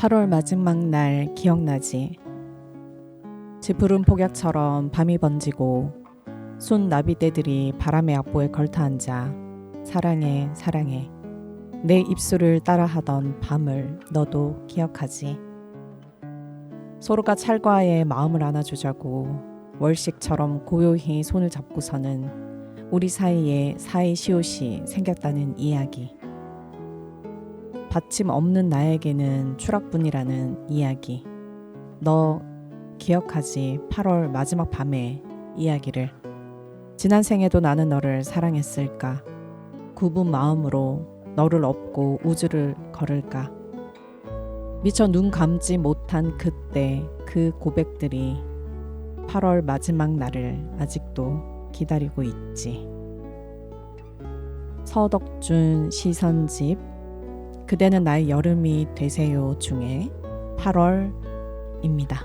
8월 마지막 날 기억나지? 지푸른 폭약처럼 밤이 번지고 순 나비떼들이 바람의 악보에 걸터앉아 사랑해 사랑해 내 입술을 따라하던 밤을 너도 기억하지? 서로가 찰과에 마음을 안아주자고 월식처럼 고요히 손을 잡고서는 우리 사이에 사이시옷이 생겼다는 이야기. 받침 없는 나에게는 추락뿐이라는 이야기. 너 기억하지? 8월 마지막 밤의 이야기를. 지난 생에도 나는 너를 사랑했을까? 굽은 마음으로 너를 업고 우주를 걸을까? 미처 눈 감지 못한 그때 그 고백들이 8월 마지막 날을 아직도 기다리고 있지. 서덕준 시선집 그대는 나의 여름이 되세요 중에 8월입니다.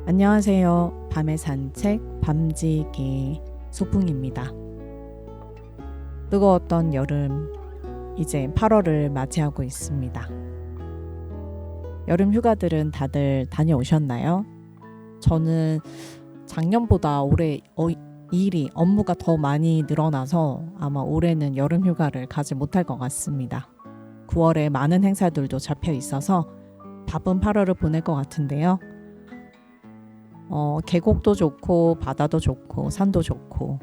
안녕하세요. 밤의 산책 밤지기 소풍입니다. 뜨거웠던 여름 이제 8월을 맞이하고 있습니다. 여름 휴가들은 다들 다녀오셨나요? 저는 작년보다 올해 업무가 더 많이 늘어나서 아마 올해는 여름 휴가를 가지 못할 것 같습니다. 9월에 많은 행사들도 잡혀 있어서 바쁜 8월을 보낼 것 같은데요. 계곡도 좋고 바다도 좋고 산도 좋고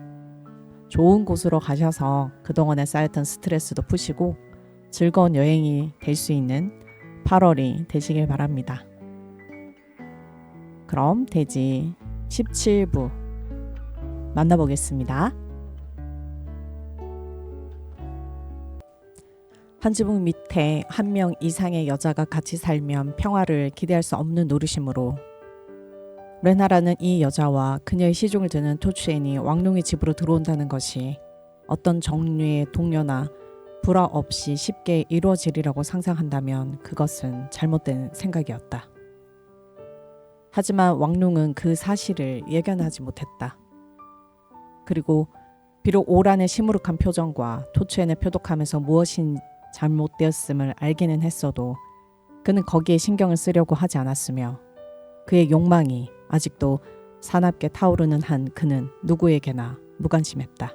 좋은 곳으로 가셔서 그동안에 쌓였던 스트레스도 푸시고 즐거운 여행이 될 수 있는 8월이 되시길 바랍니다. 그럼 대지 17부 만나보겠습니다. 한 지붕 밑에 한 명 이상의 여자가 같이 살면 평화를 기대할 수 없는 노릇이므로 레나라는 이 여자와 그녀의 시중을 드는 토추엔이 왕룡의 집으로 들어온다는 것이 어떤 종류의 동료나 불화 없이 쉽게 이루어지리라고 상상한다면 그것은 잘못된 생각이었다. 하지만 왕룡은 그 사실을 예견하지 못했다. 그리고 비록 오란의 시무룩한 표정과 토추엔의 표독함에서 무엇이 잘못되었음을 알기는 했어도 그는 거기에 신경을 쓰려고 하지 않았으며 그의 욕망이 아직도 사납게 타오르는 한 그는 누구에게나 무관심했다.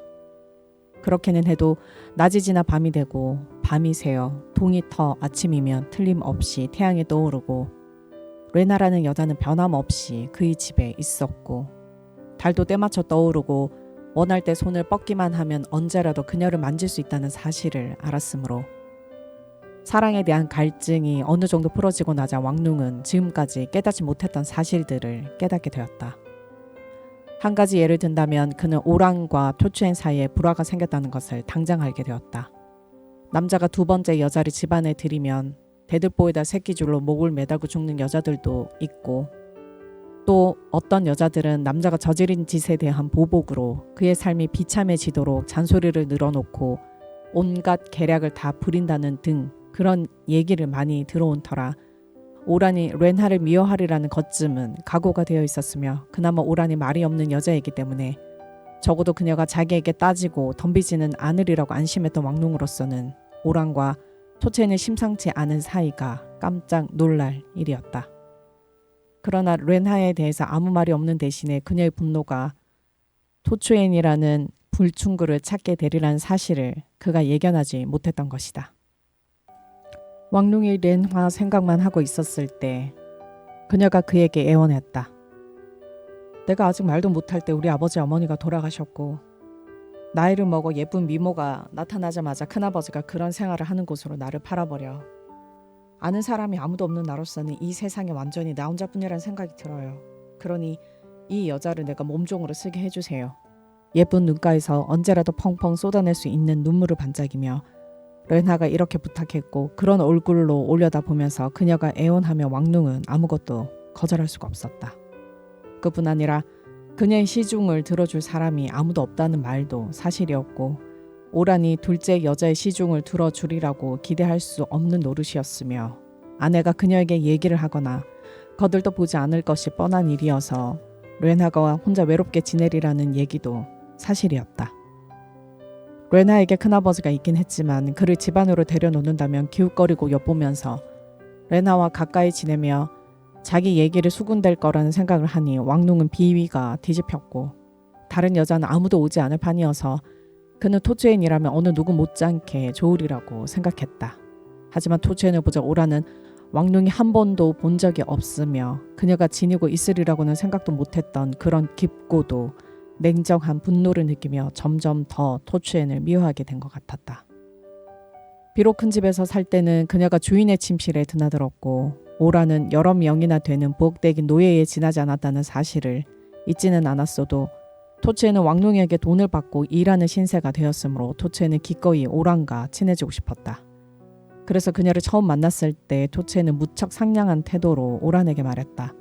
그렇게는 해도 낮이 지나 밤이 되고 밤이 새어 동이 터 아침이면 틀림없이 태양이 떠오르고 레나라는 여자는 변함없이 그의 집에 있었고 달도 때맞춰 떠오르고 원할 때 손을 뻗기만 하면 언제라도 그녀를 만질 수 있다는 사실을 알았으므로 사랑에 대한 갈증이 어느 정도 풀어지고 나자 왕룡은 지금까지 깨닫지 못했던 사실들을 깨닫게 되었다. 한 가지 예를 든다면 그는 오랑과 토추엔 사이에 불화가 생겼다는 것을 당장 알게 되었다. 남자가 두 번째 여자를 집안에 들이면 대들보에다 새끼줄로 목을 매달고 죽는 여자들도 있고 또 어떤 여자들은 남자가 저지른 짓에 대한 보복으로 그의 삶이 비참해지도록 잔소리를 늘어놓고 온갖 계략을 다 부린다는 등 그런 얘기를 많이 들어온 터라 오란이 렌하를 미워하리라는 것쯤은 각오가 되어 있었으며 그나마 오란이 말이 없는 여자이기 때문에 적어도 그녀가 자기에게 따지고 덤비지는 않으리라고 안심했던 왕룡으로서는 오란과 토첸의 심상치 않은 사이가 깜짝 놀랄 일이었다. 그러나 렌하에 대해서 아무 말이 없는 대신에 그녀의 분노가 토추엔이라는 불충구를 찾게 되리라는 사실을 그가 예견하지 못했던 것이다. 왕룡이 렌화 생각만 하고 있었을 때 그녀가 그에게 애원했다. 내가 아직 말도 못할 때 우리 아버지 어머니가 돌아가셨고 나이를 먹어 예쁜 미모가 나타나자마자 큰아버지가 그런 생활을 하는 곳으로 나를 팔아버려 아는 사람이 아무도 없는 나로서는 이 세상에 완전히 나 혼자뿐이라는 생각이 들어요. 그러니 이 여자를 내가 몸종으로 쓰게 해주세요. 예쁜 눈가에서 언제라도 펑펑 쏟아낼 수 있는 눈물을 반짝이며 렌하가 이렇게 부탁했고 그런 얼굴로 올려다보면서 그녀가 애원하며 왕룡은 아무것도 거절할 수가 없었다. 그뿐 아니라 그녀의 시중을 들어줄 사람이 아무도 없다는 말도 사실이었고 오란이 둘째 여자의 시중을 들어주리라고 기대할 수 없는 노릇이었으며 아내가 그녀에게 얘기를 하거나 거들떠 보지 않을 것이 뻔한 일이어서 렌하가 혼자 외롭게 지내리라는 얘기도 사실이었다. 렌하에게 큰아버지가 있긴 했지만 그를 집안으로 데려놓는다면 기웃거리고 엿보면서 레나와 가까이 지내며 자기 얘기를 수군댈 거라는 생각을 하니 왕눈은 비위가 뒤집혔고 다른 여자는 아무도 오지 않을 판이어서 그는 토츠엔이라면 어느 누구 못지않게 좋으리라고 생각했다. 하지만 토츠엔을 보자 오라는 왕눈이 한 번도 본 적이 없으며 그녀가 지니고 있으리라고는 생각도 못했던 그런 깊고도 냉정한 분노를 느끼며 점점 더 토츠엔을 미워하게 된 것 같았다. 비록 큰 집에서 살 때는 그녀가 주인의 침실에 드나들었고 오라는 여러 명이나 되는 부엌대기 노예에 지나지 않았다는 사실을 잊지는 않았어도 토츠엔은 왕눈에게 돈을 받고 일하는 신세가 되었으므로 토츠엔은 기꺼이 오란과 친해지고 싶었다. 그래서 그녀를 처음 만났을 때 토츠엔은 무척 상냥한 태도로 오란에게 말했다.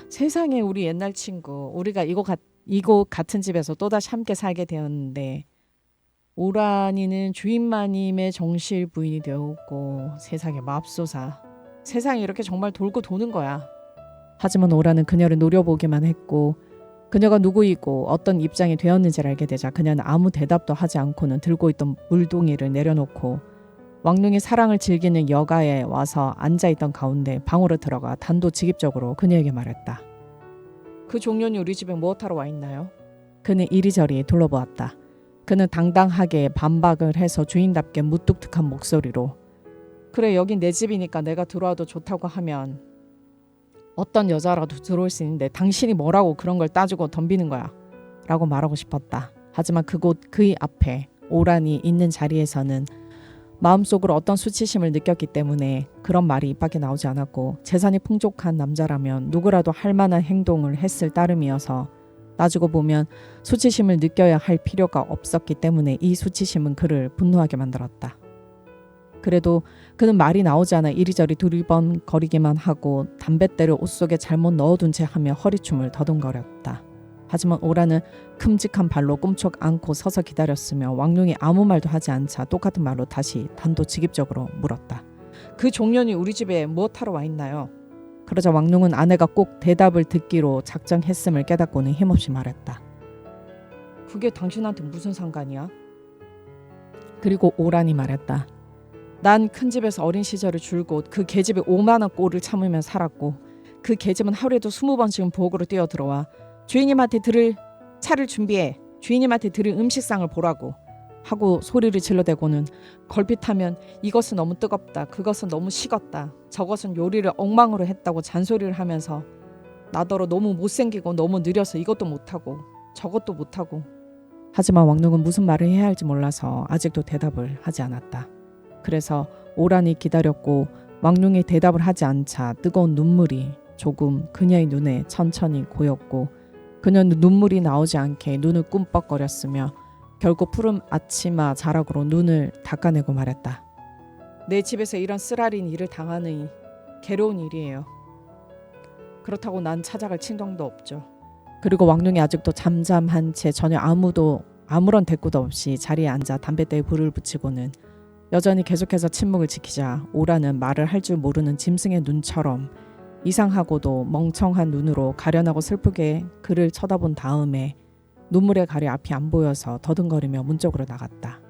세상에 우리 옛날 친구, 우리가 이곳 같은 집에서 또다시 함께 살게 되었는데 오란이는 주인마님의 정실 부인이 되었고 세상에 맙소사. 세상이 이렇게 정말 돌고 도는 거야. 하지만 오란은 그녀를 노려보기만 했고 그녀가 누구이고 어떤 입장이 되었는지를 알게 되자 그녀는 아무 대답도 하지 않고는 들고 있던 물동이를 내려놓고 왕눈이 사랑을 즐기는 여가에 와서 앉아있던 가운데 방으로 들어가 단도직입적으로 그녀에게 말했다. 그 종년이 우리 집에 무엇하러 와 있나요? 그는 이리저리 둘러보았다. 그는 당당하게 반박을 해서 주인답게 무뚝뚝한 목소리로 그래 여긴 내 집이니까 내가 들어와도 좋다고 하면 어떤 여자라도 들어올 수 있는데 당신이 뭐라고 그런 걸 따지고 덤비는 거야 라고 말하고 싶었다. 하지만 그곳 그의 앞에 오란이 있는 자리에서는 마음속으로 어떤 수치심을 느꼈기 때문에 그런 말이 입 밖에 나오지 않았고 재산이 풍족한 남자라면 누구라도 할 만한 행동을 했을 따름이어서 따지고 보면 수치심을 느껴야 할 필요가 없었기 때문에 이 수치심은 그를 분노하게 만들었다. 그래도 그는 말이 나오지 않아 이리저리 두리번거리기만 하고 담뱃대를 옷 속에 잘못 넣어둔 채 하며 허리춤을 더듬거렸다. 하지만 오라는 큼직한 발로 꿈쩍 않고 서서 기다렸으며 왕눈이 아무 말도 하지 않자 똑같은 말로 다시 단도직입적으로 물었다. 그 종년이 우리 집에 무엇하러 와 있나요? 그러자 왕눈은 아내가 꼭 대답을 듣기로 작정했음을 깨닫고는 힘없이 말했다. 그게 당신한테 무슨 상관이야? 그리고 오란이 말했다. 난 큰 집에서 어린 시절을 줄곧 그 계집의 5만 원 꼴을 참으며 살았고 그 계집은 하루에도 20번씩은 부엌으로 뛰어들어와 주인님한테 드릴 차를 준비해 주인님한테 드릴 음식상을 보라고 하고 소리를 질러대고는 걸핏하면 이것은 너무 뜨겁다 그것은 너무 식었다 저것은 요리를 엉망으로 했다고 잔소리를 하면서 나더러 너무 못생기고 너무 느려서 이것도 못하고 저것도 못하고 하지만 왕눈은 무슨 말을 해야 할지 몰라서 아직도 대답을 하지 않았다. 그래서 오란이 기다렸고 왕눈이 대답을 하지 않자 뜨거운 눈물이 조금 그녀의 눈에 천천히 고였고 그녀는 눈물이 나오지 않게 눈을 꿈뻑거렸으며 결국 푸른 아치마 자락으로 눈을 닦아내고 말했다. 내 집에서 이런 쓰라린 일을 당하는 괴로운 일이에요. 그렇다고 난 찾아갈 친정도 없죠. 그리고 왕눈이 아직도 잠잠한 채 전혀 아무런 대꾸도 없이 자리에 앉아 담뱃대에 불을 붙이고는 여전히 계속해서 침묵을 지키자 오라는 말을 할 줄 모르는 짐승의 눈처럼 이상하고도 멍청한 눈으로 가련하고 슬프게 그를 쳐다본 다음에 눈물에 가려 앞이 안 보여서 더듬거리며 문 쪽으로 나갔다.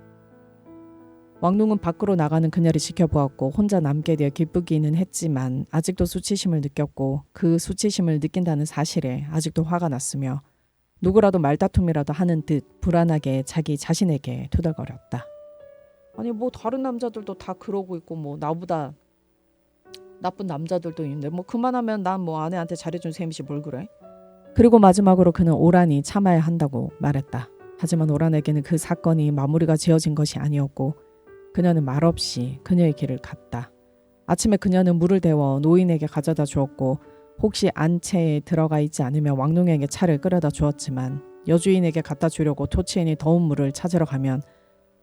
왕눈은 밖으로 나가는 그녀를 지켜보았고 혼자 남게 되어 기쁘기는 했지만 아직도 수치심을 느꼈고 그 수치심을 느낀다는 사실에 아직도 화가 났으며 누구라도 말다툼이라도 하는 듯 불안하게 자기 자신에게 투덜거렸다. 아니 뭐 다른 남자들도 다 그러고 있고 뭐 나보다 나쁜 남자들도 있는데 뭐 그만하면 난 뭐 아내한테 잘해준 셈이지 뭘 그래? 그리고 마지막으로 그는 오란이 참아야 한다고 말했다. 하지만 오란에게는 그 사건이 마무리가 지어진 것이 아니었고 그녀는 말없이 그녀의 길을 갔다. 아침에 그녀는 물을 데워 노인에게 가져다 주었고 혹시 안채에 들어가 있지 않으면 왕눈에게 차를 끓여다 주었지만 여주인에게 갖다 주려고 토치엔이 더운 물을 찾으러 가면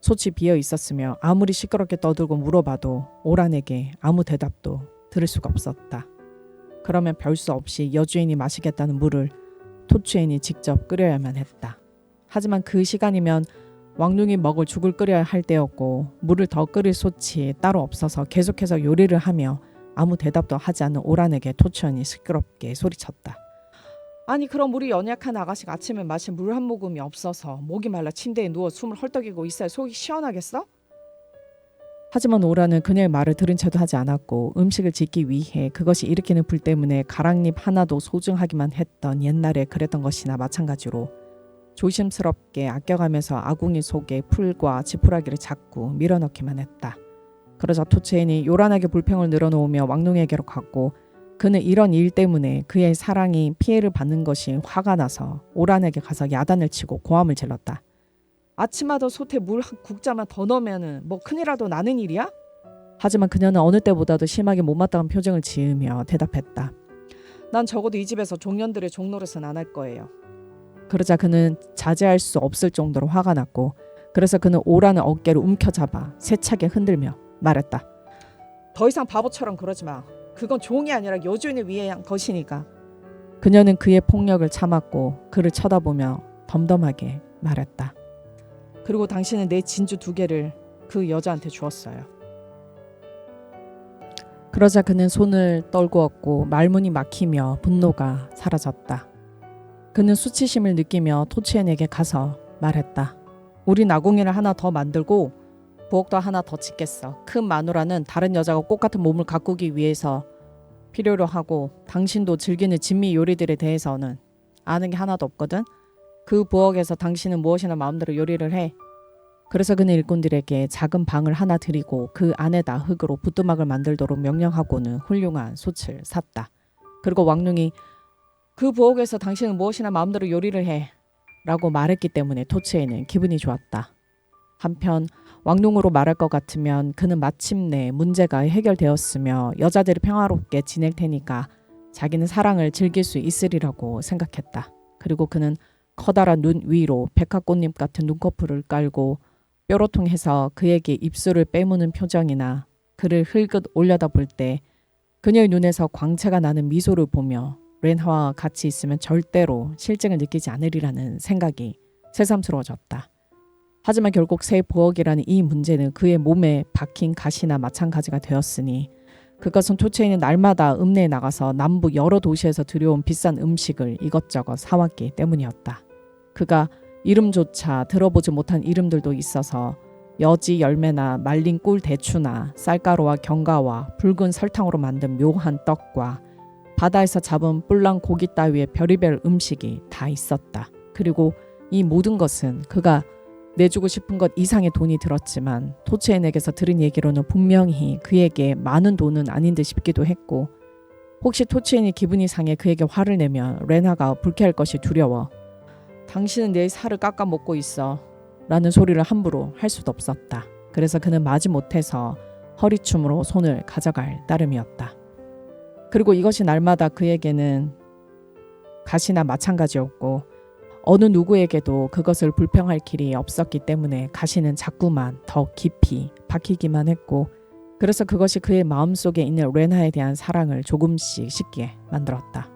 솥이 비어 있었으며 아무리 시끄럽게 떠들고 물어봐도 오란에게 아무 대답도 들을 수가 없었다. 그러면 별 수 없이 여주인이 마시겠다는 물을 토츠엔이 직접 끓여야만 했다. 하지만 그 시간이면 왕눈이 먹을 죽을 끓여야 할 때였고 물을 더 끓일 솥이 따로 없어서 계속해서 요리를 하며 아무 대답도 하지 않는 오란에게 토츠엔이 시끄럽게 소리쳤다. 아니 그럼 우리 연약한 아가씨가 아침에 마신 물 한 모금이 없어서 목이 말라 침대에 누워 숨을 헐떡이고 있어야 속이 시원하겠어? 하지만 오라는 그녀의 말을 들은 채도 하지 않았고 음식을 짓기 위해 그것이 일으키는 불 때문에 가랑잎 하나도 소중하기만 했던 옛날에 그랬던 것이나 마찬가지로 조심스럽게 아껴가면서 아궁이 속에 풀과 지푸라기를 자꾸 밀어넣기만 했다. 그러자 토체인이 요란하게 불평을 늘어놓으며 왕농에게로 갔고 그는 이런 일 때문에 그의 사랑이 피해를 받는 것이 화가 나서 오란에게 가서 야단을 치고 고함을 질렀다. 아침마다 솥에 물 한 국자만 더 넣으면 뭐 큰일이라도 나는 일이야? 하지만 그녀는 어느 때보다도 심하게 못마땅한 표정을 지으며 대답했다. 난 적어도 이 집에서 종년들의 종노릇은 안 할 거예요. 그러자 그는 자제할 수 없을 정도로 화가 났고 그래서 그는 오란의 어깨를 움켜잡아 세차게 흔들며 말했다. 더 이상 바보처럼 그러지 마. 그건 종이 아니라 여주인을 위한 것이니까. 그녀는 그의 폭력을 참았고 그를 쳐다보며 덤덤하게 말했다. 그리고 당신은 내 진주 2개를 그 여자한테 주었어요. 그러자 그는 손을 떨구었고 말문이 막히며 분노가 사라졌다. 그는 수치심을 느끼며 토치엔에게 가서 말했다. 우린 아궁이를 하나 더 만들고 부엌도 하나 더 짓겠어. 큰 마누라는 다른 여자가 꽃같은 몸을 가꾸기 위해서 필요로 하고 당신도 즐기는 진미 요리들에 대해서는 아는 게 하나도 없거든. 그 부엌에서 당신은 무엇이나 마음대로 요리를 해. 그래서 그는 일꾼들에게 작은 방을 하나 드리고 그 안에다 흙으로 부뚜막을 만들도록 명령하고는 훌륭한 솥을 샀다. 그리고 왕릉이 그 부엌에서 당신은 무엇이나 마음대로 요리를 해 라고 말했기 때문에 토치에는 기분이 좋았다. 한편 왕릉으로 말할 것 같으면 그는 마침내 문제가 해결되었으며 여자들이 평화롭게 지낼 테니까 자기는 사랑을 즐길 수 있으리라고 생각했다. 그리고 그는 커다란 눈 위로 백화꽃잎 같은 눈꺼풀을 깔고 뾰로통해서 그에게 입술을 빼무는 표정이나 그를 흘끗 올려다볼 때 그녀의 눈에서 광채가 나는 미소를 보며 렌하와 같이 있으면 절대로 실증을 느끼지 않으리라는 생각이 새삼스러워졌다. 하지만 결국 새 부엌이라는 이 문제는 그의 몸에 박힌 가시나 마찬가지가 되었으니 그것은 토체인은 날마다 읍내에 나가서 남부 여러 도시에서 들여온 비싼 음식을 이것저것 사왔기 때문이었다. 그가 이름조차 들어보지 못한 이름들도 있어서 여지 열매나 말린 꿀 대추나 쌀가루와 견과와 붉은 설탕으로 만든 묘한 떡과 바다에서 잡은 뿔랑 고기 따위의 별의별 음식이 다 있었다. 그리고 이 모든 것은 그가 내주고 싶은 것 이상의 돈이 들었지만 토치엔에게서 들은 얘기로는 분명히 그에게 많은 돈은 아닌 듯 싶기도 했고 혹시 토치엔이 기분이 상해 그에게 화를 내면 레나가 불쾌할 것이 두려워 당신은 내 살을 깎아 먹고 있어 라는 소리를 함부로 할 수도 없었다. 그래서 그는 마지못해서 허리춤으로 손을 가져갈 따름이었다. 그리고 이것이 날마다 그에게는 가시나 마찬가지였고 어느 누구에게도 그것을 불평할 길이 없었기 때문에 가시는 자꾸만 더 깊이 박히기만 했고 그래서 그것이 그의 마음속에 있는 레나에 대한 사랑을 조금씩 식게 만들었다.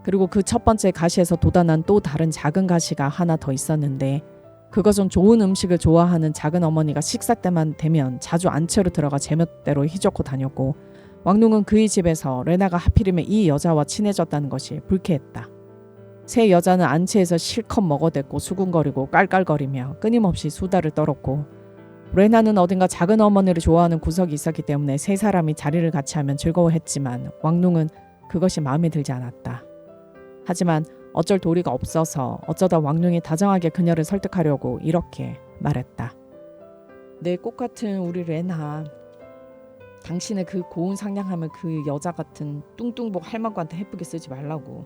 그리고 그 첫 번째 가시에서 돋아난 또 다른 작은 가시가 하나 더 있었는데 그것은 좋은 음식을 좋아하는 작은 어머니가 식사 때만 되면 자주 안채로 들어가 제멋대로 휘젓고 다녔고 왕릉은 그의 집에서 레나가 하필이면 이 여자와 친해졌다는 것이 불쾌했다. 새 여자는 안채에서 실컷 먹어댔고 수군거리고 깔깔거리며 끊임없이 수다를 떨었고 레나는 어딘가 작은 어머니를 좋아하는 구석이 있었기 때문에 세 사람이 자리를 같이 하면 즐거워했지만 왕릉은 그것이 마음에 들지 않았다. 하지만 어쩔 도리가 없어서 어쩌다 왕릉이 다정하게 그녀를 설득하려고 이렇게 말했다. 내 꽃같은 우리 레나, 당신의 그 고운 상냥함을 그 여자 같은 뚱뚱복 할망구한테 해프게 쓰지 말라고.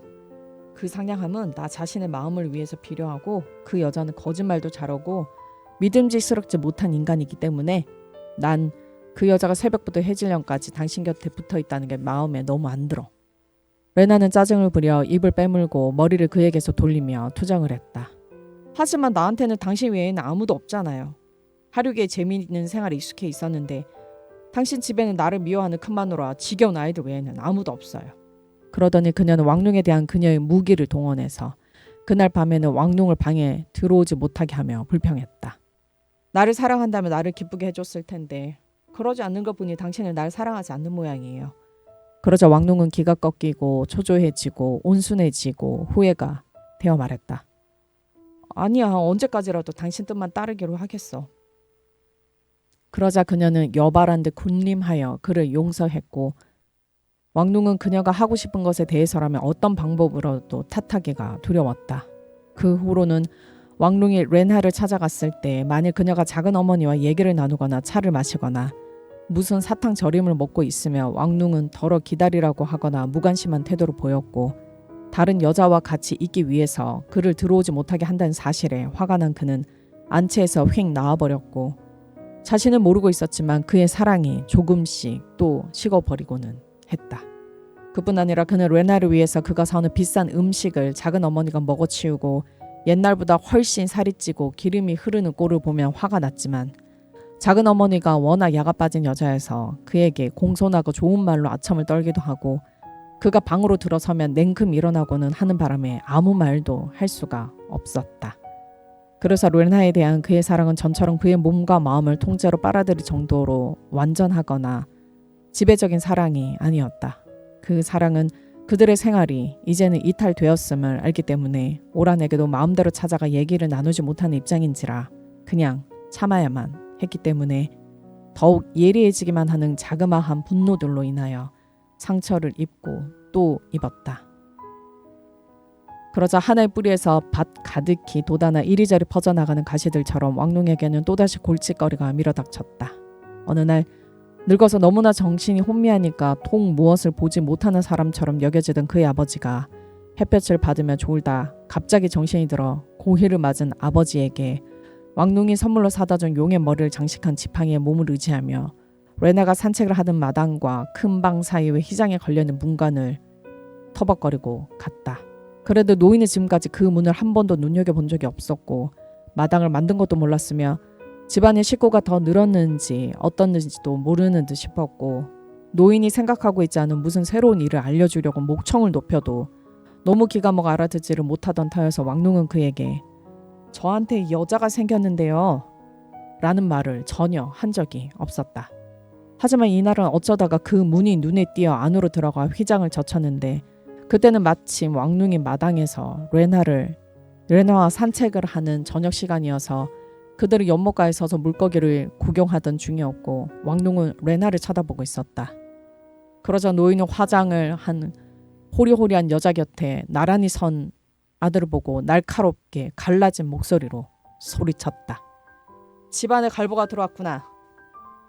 그 상냥함은 나 자신의 마음을 위해서 필요하고 그 여자는 거짓말도 잘하고 믿음직스럽지 못한 인간이기 때문에 난 그 여자가 새벽부터 해질녘까지 당신 곁에 붙어있다는 게 마음에 너무 안 들어. 레나는 짜증을 부려 입을 빼물고 머리를 그에게서 돌리며 투정을 했다. 하지만 나한테는 당신 외에는 아무도 없잖아요. 하루에 재미있는 생활에 익숙해 있었는데 당신 집에는 나를 미워하는 큰마누라 지겨운 아이들 외에는 아무도 없어요. 그러더니 그녀는 왕릉에 대한 그녀의 무기를 동원해서 그날 밤에는 왕릉을 방에 들어오지 못하게 하며 불평했다. 나를 사랑한다면 나를 기쁘게 해줬을 텐데 그러지 않는 것 보니 당신은 날 사랑하지 않는 모양이에요. 그러자 왕릉은 기가 꺾이고 초조해지고 온순해지고 후회가 되어 말했다. 아니야, 언제까지라도 당신 뜻만 따르기로 하겠어. 그러자 그녀는 여발한 듯 군림하여 그를 용서했고 왕룽은 그녀가 하고 싶은 것에 대해서라면 어떤 방법으로도 탓하기가 두려웠다. 그 후로는 왕룽이 레나를 찾아갔을 때 만일 그녀가 작은 어머니와 얘기를 나누거나 차를 마시거나 무슨 사탕 절임을 먹고 있으며 왕룽은 덜어 기다리라고 하거나 무관심한 태도를 보였고 다른 여자와 같이 있기 위해서 그를 들어오지 못하게 한다는 사실에 화가 난 그는 안채에서 휙 나와버렸고 자신은 모르고 있었지만 그의 사랑이 조금씩 또 식어버리고는 했다. 그뿐 아니라 그는 레나를 위해서 그가 사오는 비싼 음식을 작은 어머니가 먹어치우고 옛날보다 훨씬 살이 찌고 기름이 흐르는 꼴을 보면 화가 났지만 작은 어머니가 워낙 야가 빠진 여자여서 그에게 공손하고 좋은 말로 아첨을 떨기도 하고 그가 방으로 들어서면 냉큼 일어나고는 하는 바람에 아무 말도 할 수가 없었다. 그래서 레나에 대한 그의 사랑은 전처럼 그의 몸과 마음을 통째로 빨아들일 정도로 완전하거나 지배적인 사랑이 아니었다. 그 사랑은 그들의 생활이 이제는 이탈되었음을 알기 때문에 오란에게도 마음대로 찾아가 얘기를 나누지 못하는 입장인지라 그냥 참아야만 했기 때문에 더욱 예리해지기만 하는 자그마한 분노들로 인하여 상처를 입고 또 입었다. 그러자 하나의 뿌리에서 밭 가득히 돋아나 이리저리 퍼져나가는 가시들처럼 왕룽에게는 또다시 골칫거리가 밀어닥쳤다. 어느 날 늙어서 너무나 정신이 혼미하니까 통 무엇을 보지 못하는 사람처럼 여겨지던 그의 아버지가 햇볕을 받으며 졸다 갑자기 정신이 들어 고희를 맞은 아버지에게 왕룽이 선물로 사다 준 용의 머리를 장식한 지팡이에 몸을 의지하며 레나가 산책을 하던 마당과 큰 방 사이의 휘장에 걸려있는 문간을 터벅거리고 갔다. 그래도 노인은 지금까지 그 문을 한 번도 눈여겨본 적이 없었고 마당을 만든 것도 몰랐으며 집안의 식구가 더 늘었는지 어떻는지도 모르는 듯 싶었고 노인이 생각하고 있지 않은 무슨 새로운 일을 알려주려고 목청을 높여도 너무 기가 먹어 알아듣지를 못하던 터여서 왕룽은 그에게 저한테 여자가 생겼는데요 라는 말을 전혀 한 적이 없었다. 하지만 이날은 어쩌다가 그 문이 눈에 띄어 안으로 들어가 휘장을 젖혔는데 그때는 마침 왕룽이 마당에서 레나와 산책을 하는 저녁 시간이어서 그들은 연못가에 서서 물고기를 구경하던 중이었고 왕룽은 레나를 쳐다보고 있었다. 그러자 노인은 화장을 한 호리호리한 여자 곁에 나란히 선 아들을 보고 날카롭게 갈라진 목소리로 소리쳤다. 집안에 갈보가 들어왔구나.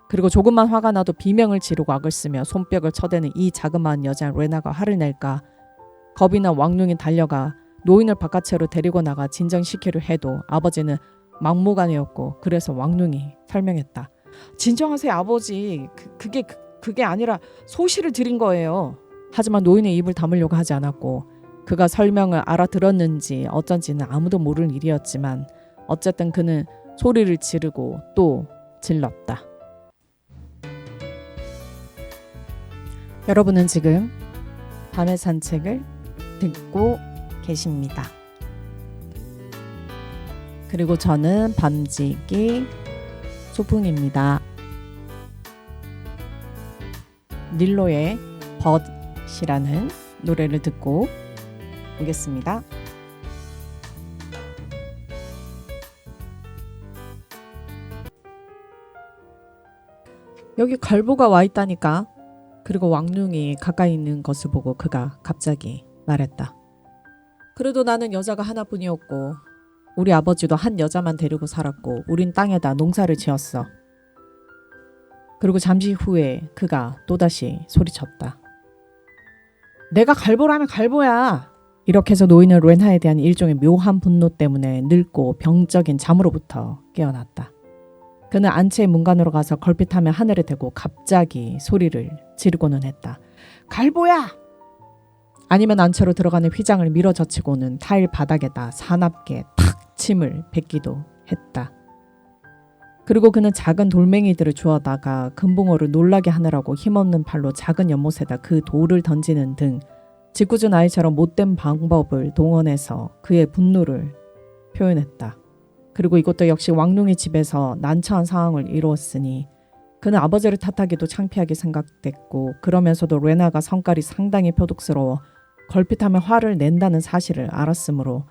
그리고 조금만 화가 나도 비명을 지르고 악을 쓰며 손뼉을 쳐대는 이 자그마한 여자 레나가 화를 낼까 겁이 난 왕룽이 달려가 노인을 바깥으로 데리고 나가 진정시키려 해도 아버지는 막무가내였고 그래서 왕룽이 설명했다. 진정하세요 아버지. 그게 아니라 소시를 드린 거예요. 하지만 노인의 입을 다물려고 하지 않았고 그가 설명을 알아들었는지 어쩐지는 아무도 모를 일이었지만 어쨌든 그는 소리를 지르고 또 질렀다. 여러분은 지금 밤의 산책을 듣고 계십니다. 그리고 저는 밤지기 소풍입니다. 닐로의 벗이라는 노래를 듣고 오겠습니다. 여기 갈보가 와 있다니까. 그리고 왕룽이 가까이 있는 것을 보고 그가 갑자기 말했다. 그래도 나는 여자가 하나뿐이었고 우리 아버지도 한 여자만 데리고 살았고 우린 땅에다 농사를 지었어. 그리고 잠시 후에 그가 또다시 소리쳤다. 내가 갈보라면 갈보야. 이렇게 해서 노인은 레나에 대한 일종의 묘한 분노 때문에 늙고 병적인 잠으로부터 깨어났다. 그는 안채의 문간으로 가서 걸핏하며 하늘에 대고 갑자기 소리를 지르고는 했다. 갈보야! 아니면 안채로 들어가는 휘장을 밀어젖히고는 타일 바닥에다 사납게 탁 침을 뱉기도 했다. 그리고 그는 작은 돌멩이들을 주워다가 금붕어를 놀라게 하느라고 힘없는 팔로 작은 연못에다 그 돌을 던지는 등 짓궂은 아이처럼 못된 방법을 동원해서 그의 분노를 표현했다. 그리고 이것도 역시 왕룽의 집에서 난처한 상황을 이루었으니 그는 아버지를 탓하기도 창피하게 생각됐고 그러면서도 레나가 성깔이 상당히 표독스러워 걸핏하면 화를 낸다는 사실을 알았으므로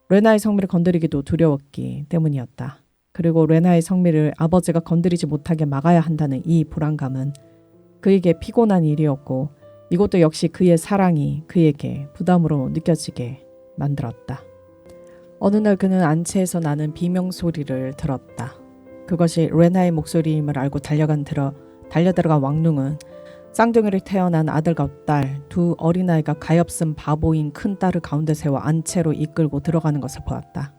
레나의 성미를 건드리기도 두려웠기 때문이었다. 그리고 레나의 성미를 아버지가 건드리지 못하게 막아야 한다는 이 불안감은 그에게 피곤한 일이었고 이것도 역시 그의 사랑이 그에게 부담으로 느껴지게 만들었다. 어느 날 그는 안채에서 나는 비명소리를 들었다. 그것이 레나의 목소리임을 알고 달려들어간 왕눈은 쌍둥이를 태어난 아들과 딸, 두 어린아이가 가엾은 바보인 큰딸을 가운데 세워 안채로 이끌고 들어가는 것을 보았다.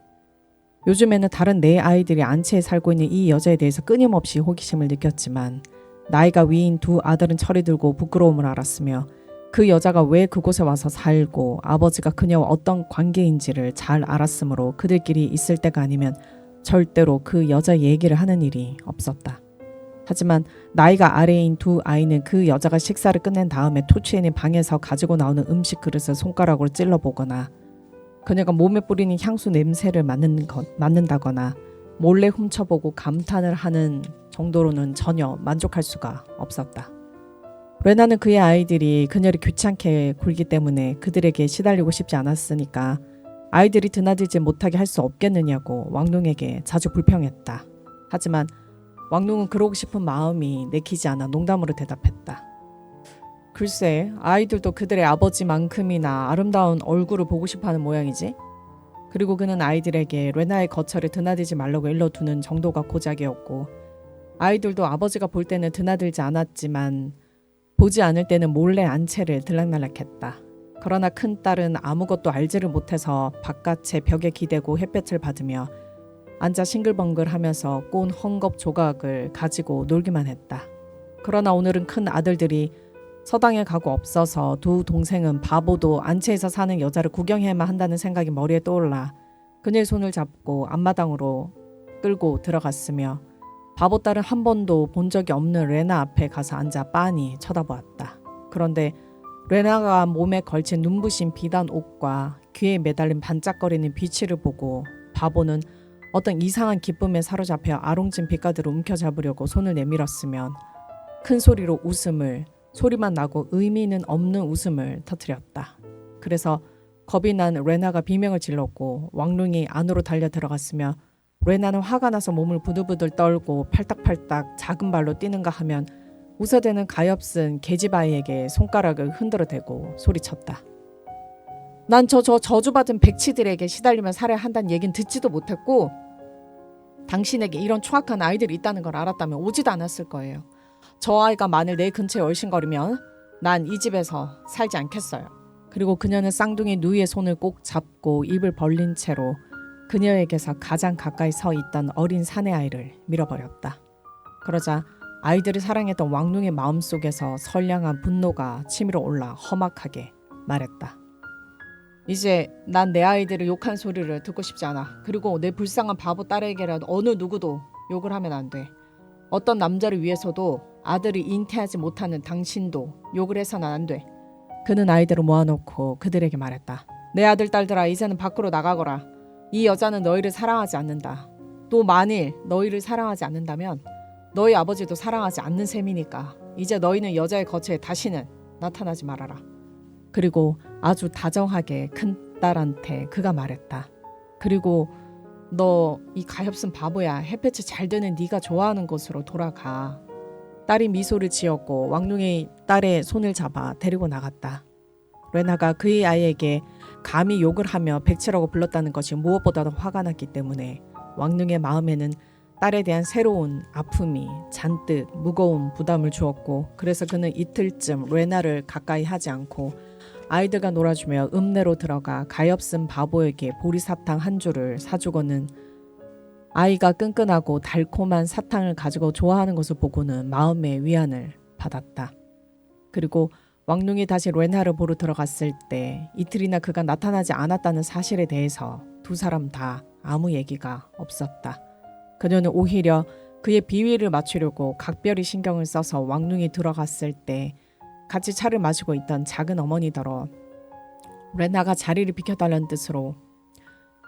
요즘에는 다른 네 아이들이 안채에 살고 있는 이 여자에 대해서 끊임없이 호기심을 느꼈지만 나이가 위인 두 아들은 철이 들고 부끄러움을 알았으며 그 여자가 왜 그곳에 와서 살고 아버지가 그녀와 어떤 관계인지를 잘 알았으므로 그들끼리 있을 때가 아니면 절대로 그 여자 얘기를 하는 일이 없었다. 하지만 나이가 아래인 두 아이는 그 여자가 식사를 끝낸 다음에 토치엔이 방에서 가지고 나오는 음식 그릇을 손가락으로 찔러보거나 그녀가 몸에 뿌리는 향수 냄새를 맡는다거나 몰래 훔쳐보고 감탄을 하는 정도로는 전혀 만족할 수가 없었다. 레나는 그의 아이들이 그녀를 귀찮게 굴기 때문에 그들에게 시달리고 싶지 않았으니까 아이들이 드나들지 못하게 할 수 없겠느냐고 왕눈에게 자주 불평했다. 하지만 왕눈은 그러고 싶은 마음이 내키지 않아 농담으로 대답했다. 글쎄, 아이들도 그들의 아버지만큼이나 아름다운 얼굴을 보고 싶어하는 모양이지. 그리고 그는 아이들에게 레나의 거처를 드나들지 말라고 일러두는 정도가 고작이었고 아이들도 아버지가 볼 때는 드나들지 않았지만 보지 않을 때는 몰래 안채를 들락날락했다. 그러나 큰딸은 아무것도 알지를 못해서 바깥의 벽에 기대고 햇볕을 받으며 앉아 싱글벙글하면서 꼬운 헝겊 조각을 가지고 놀기만 했다. 그러나 오늘은 큰 아들들이 서당에 가고 없어서 두 동생은 바보도 안채에서 사는 여자를 구경해야만 한다는 생각이 머리에 떠올라 그녀의 손을 잡고 앞마당으로 끌고 들어갔으며 바보 딸은 한 번도 본 적이 없는 레나 앞에 가서 앉아 빤히 쳐다보았다. 그런데 레나가 몸에 걸친 눈부신 비단 옷과 귀에 매달린 반짝거리는 비치를 보고 바보는 어떤 이상한 기쁨에 사로잡혀 아롱진 빛깔들을 움켜잡으려고 손을 내밀었으면 큰 소리로 소리만 나고 의미는 없는 웃음을 터뜨렸다. 그래서 겁이 난 레나가 비명을 질렀고 왕눈이 안으로 달려 들어갔으며 레나는 화가 나서 몸을 부들부들 떨고 팔딱팔딱 작은 발로 뛰는가 하면 웃어대는 가엾은 계집아이에게 손가락을 흔들어 대고 소리쳤다. 난 저 저주받은 백치들에게 시달리며 살아야 한다는 얘긴 듣지도 못했고 당신에게 이런 추악한 아이들이 있다는 걸 알았다면 오지도 않았을 거예요. 저 아이가 만일 내 근처에 얼씬거리면 난 이 집에서 살지 않겠어요. 그리고 그녀는 쌍둥이 누이의 손을 꼭 잡고 입을 벌린 채로 그녀에게서 가장 가까이 서 있던 어린 사내아이를 밀어버렸다. 그러자 아이들이 사랑했던 왕눈의 마음속에서 선량한 분노가 치밀어 올라 험악하게 말했다. 이제 난 내 아이들을 욕한 소리를 듣고 싶지 않아. 그리고 내 불쌍한 바보 딸에게라도 어느 누구도 욕을 하면 안 돼. 어떤 남자를 위해서도 아들이 잉태하지 못하는 당신도 욕을 해서는 안 돼. 그는 아이들을 모아놓고 그들에게 말했다. 내 아들 딸들아, 이제는 밖으로 나가거라. 이 여자는 너희를 사랑하지 않는다. 또 만일 너희를 사랑하지 않는다면 너희 아버지도 사랑하지 않는 셈이니까 이제 너희는 여자의 거처에 다시는 나타나지 말아라. 그리고 아주 다정하게 큰딸한테 그가 말했다. 그리고 너 이 가엾은 바보야. 햇볕이 잘 드는 네가 좋아하는 곳으로 돌아가. 딸이 미소를 지었고 왕눈이 딸의 손을 잡아 데리고 나갔다. 레나가 그의 아이에게 감히 욕을 하며 백치라고 불렀다는 것이 무엇보다도 화가 났기 때문에 왕눈의 마음에는 딸에 대한 새로운 아픔이 잔뜩 무거운 부담을 주었고 그래서 그는 이틀쯤 레나를 가까이 하지 않고 아이들과 놀아주며 읍내로 들어가 가엾은 바보에게 보리사탕 한 줄을 사주고는 아이가 끈끈하고 달콤한 사탕을 가지고 좋아하는 것을 보고는 마음의 위안을 받았다. 그리고 왕눈이 다시 레나를 보러 들어갔을 때 이틀이나 그가 나타나지 않았다는 사실에 대해서 두 사람 다 아무 얘기가 없었다. 그녀는 오히려 그의 비위를 맞추려고 각별히 신경을 써서 왕눈이 들어갔을 때 같이 차를 마시고 있던 작은 어머니더러 레나가 자리를 비켜달라는 뜻으로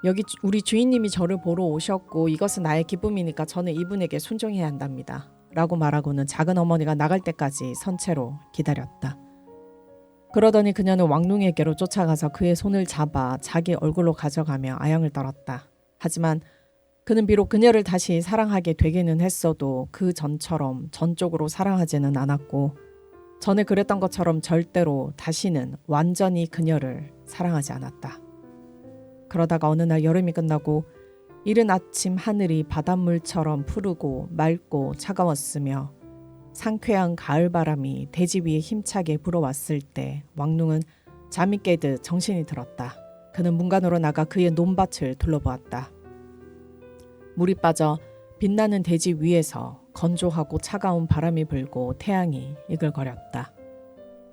여기 우리 주인님이 저를 보러 오셨고 이것은 나의 기쁨이니까 저는 이분에게 순종해야 한답니다. 라고 말하고는 작은 어머니가 나갈 때까지 선체로 기다렸다. 그러더니 그녀는 왕눈에게로 쫓아가서 그의 손을 잡아 자기 얼굴로 가져가며 아양을 떨었다. 하지만 그는 비록 그녀를 다시 사랑하게 되기는 했어도 그 전처럼 전적으로 사랑하지는 않았고 전에 그랬던 것처럼 절대로 다시는 완전히 그녀를 사랑하지 않았다. 그러다가 어느 날 여름이 끝나고 이른 아침 하늘이 바닷물처럼 푸르고 맑고 차가웠으며 상쾌한 가을바람이 대지 위에 힘차게 불어왔을 때 왕눈은 잠이 깨듯 정신이 들었다. 그는 문간으로 나가 그의 논밭을 둘러보았다. 물이 빠져 빛나는 대지 위에서 건조하고 차가운 바람이 불고 태양이 이글거렸다.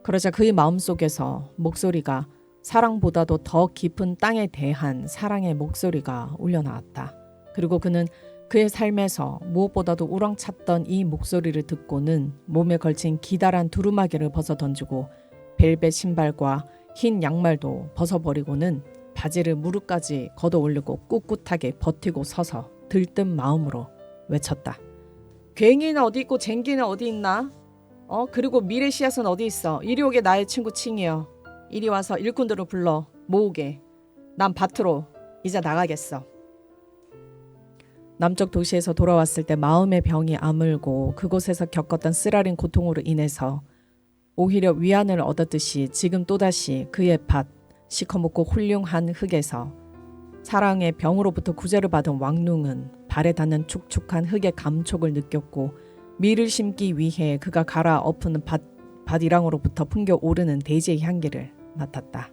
그러자 그의 마음속에서 목소리가 사랑보다도 더 깊은 땅에 대한 사랑의 목소리가 울려나왔다. 그리고 그는 그의 삶에서 무엇보다도 우렁찼던 이 목소리를 듣고는 몸에 걸친 기다란 두루마기를 벗어던지고 벨벳 신발과 흰 양말도 벗어버리고는 바지를 무릎까지 걷어올리고 꿋꿋하게 버티고 서서 들뜬 마음으로 외쳤다. 괭이는 어디 있고 쟁기는 어디 있나? 그리고 미래 씨앗은 어디 있어? 이리 오게 나의 친구 칭이여. 이리 와서 일꾼들을 불러 모으게. 난 밭으로 이제 나가겠어. 남쪽 도시에서 돌아왔을 때 마음의 병이 아물고 그곳에서 겪었던 쓰라린 고통으로 인해서 오히려 위안을 얻었듯이 지금 또다시 그의 밭, 시커멓고 훌륭한 흙에서 사랑의 병으로부터 구제를 받은 왕눈은 발에 닿는 축축한 흙의 감촉을 느꼈고 밀을 심기 위해 그가 갈아 엎은 밭이랑으로부터 풍겨오르는 대지의 향기를 맡았다.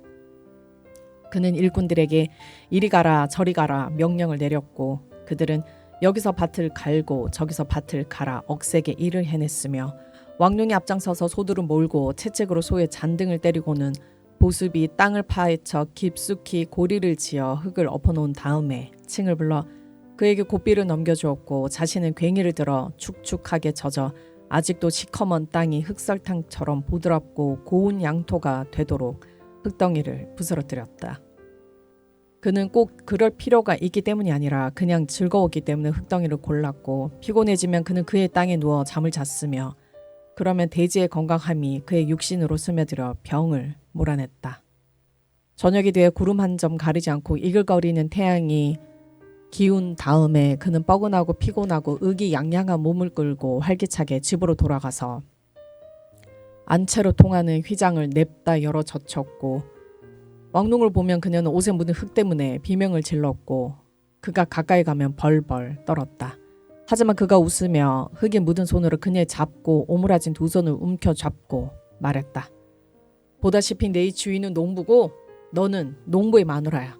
그는 일꾼들에게 이리 가라 저리 가라 명령을 내렸고 그들은 여기서 밭을 갈고 저기서 밭을 갈아 억세게 일을 해냈으며 왕눈이 앞장서서 소들을 몰고 채찍으로 소의 잔등을 때리고는 보습이 땅을 파헤쳐 깊숙이 고리를 지어 흙을 엎어놓은 다음에 칭을 불러 그에게 고삐를 넘겨주었고 자신은 괭이를 들어 축축하게 젖어 아직도 시커먼 땅이 흑설탕처럼 부드럽고 고운 양토가 되도록 흙덩이를 부스러뜨렸다. 그는 꼭 그럴 필요가 있기 때문이 아니라 그냥 즐거웠기 때문에 흙덩이를 골랐고 피곤해지면 그는 그의 땅에 누워 잠을 잤으며 그러면 대지의 건강함이 그의 육신으로 스며들어 병을 몰아냈다. 저녁이 되어 구름 한 점 가리지 않고 이글거리는 태양이 기운 다음에 그는 뻐근하고 피곤하고 의기양양한 몸을 끌고 활기차게 집으로 돌아가서 안채로 통하는 휘장을 냅다 열어 젖혔고 왕눈을 보면 그녀는 옷에 묻은 흙 때문에 비명을 질렀고 그가 가까이 가면 벌벌 떨었다. 하지만 그가 웃으며 흙에 묻은 손으로 그녀의 잡고 오므라진 두 손을 움켜잡고 말했다. 보다시피 내 주인은 농부고 너는 농부의 마누라야.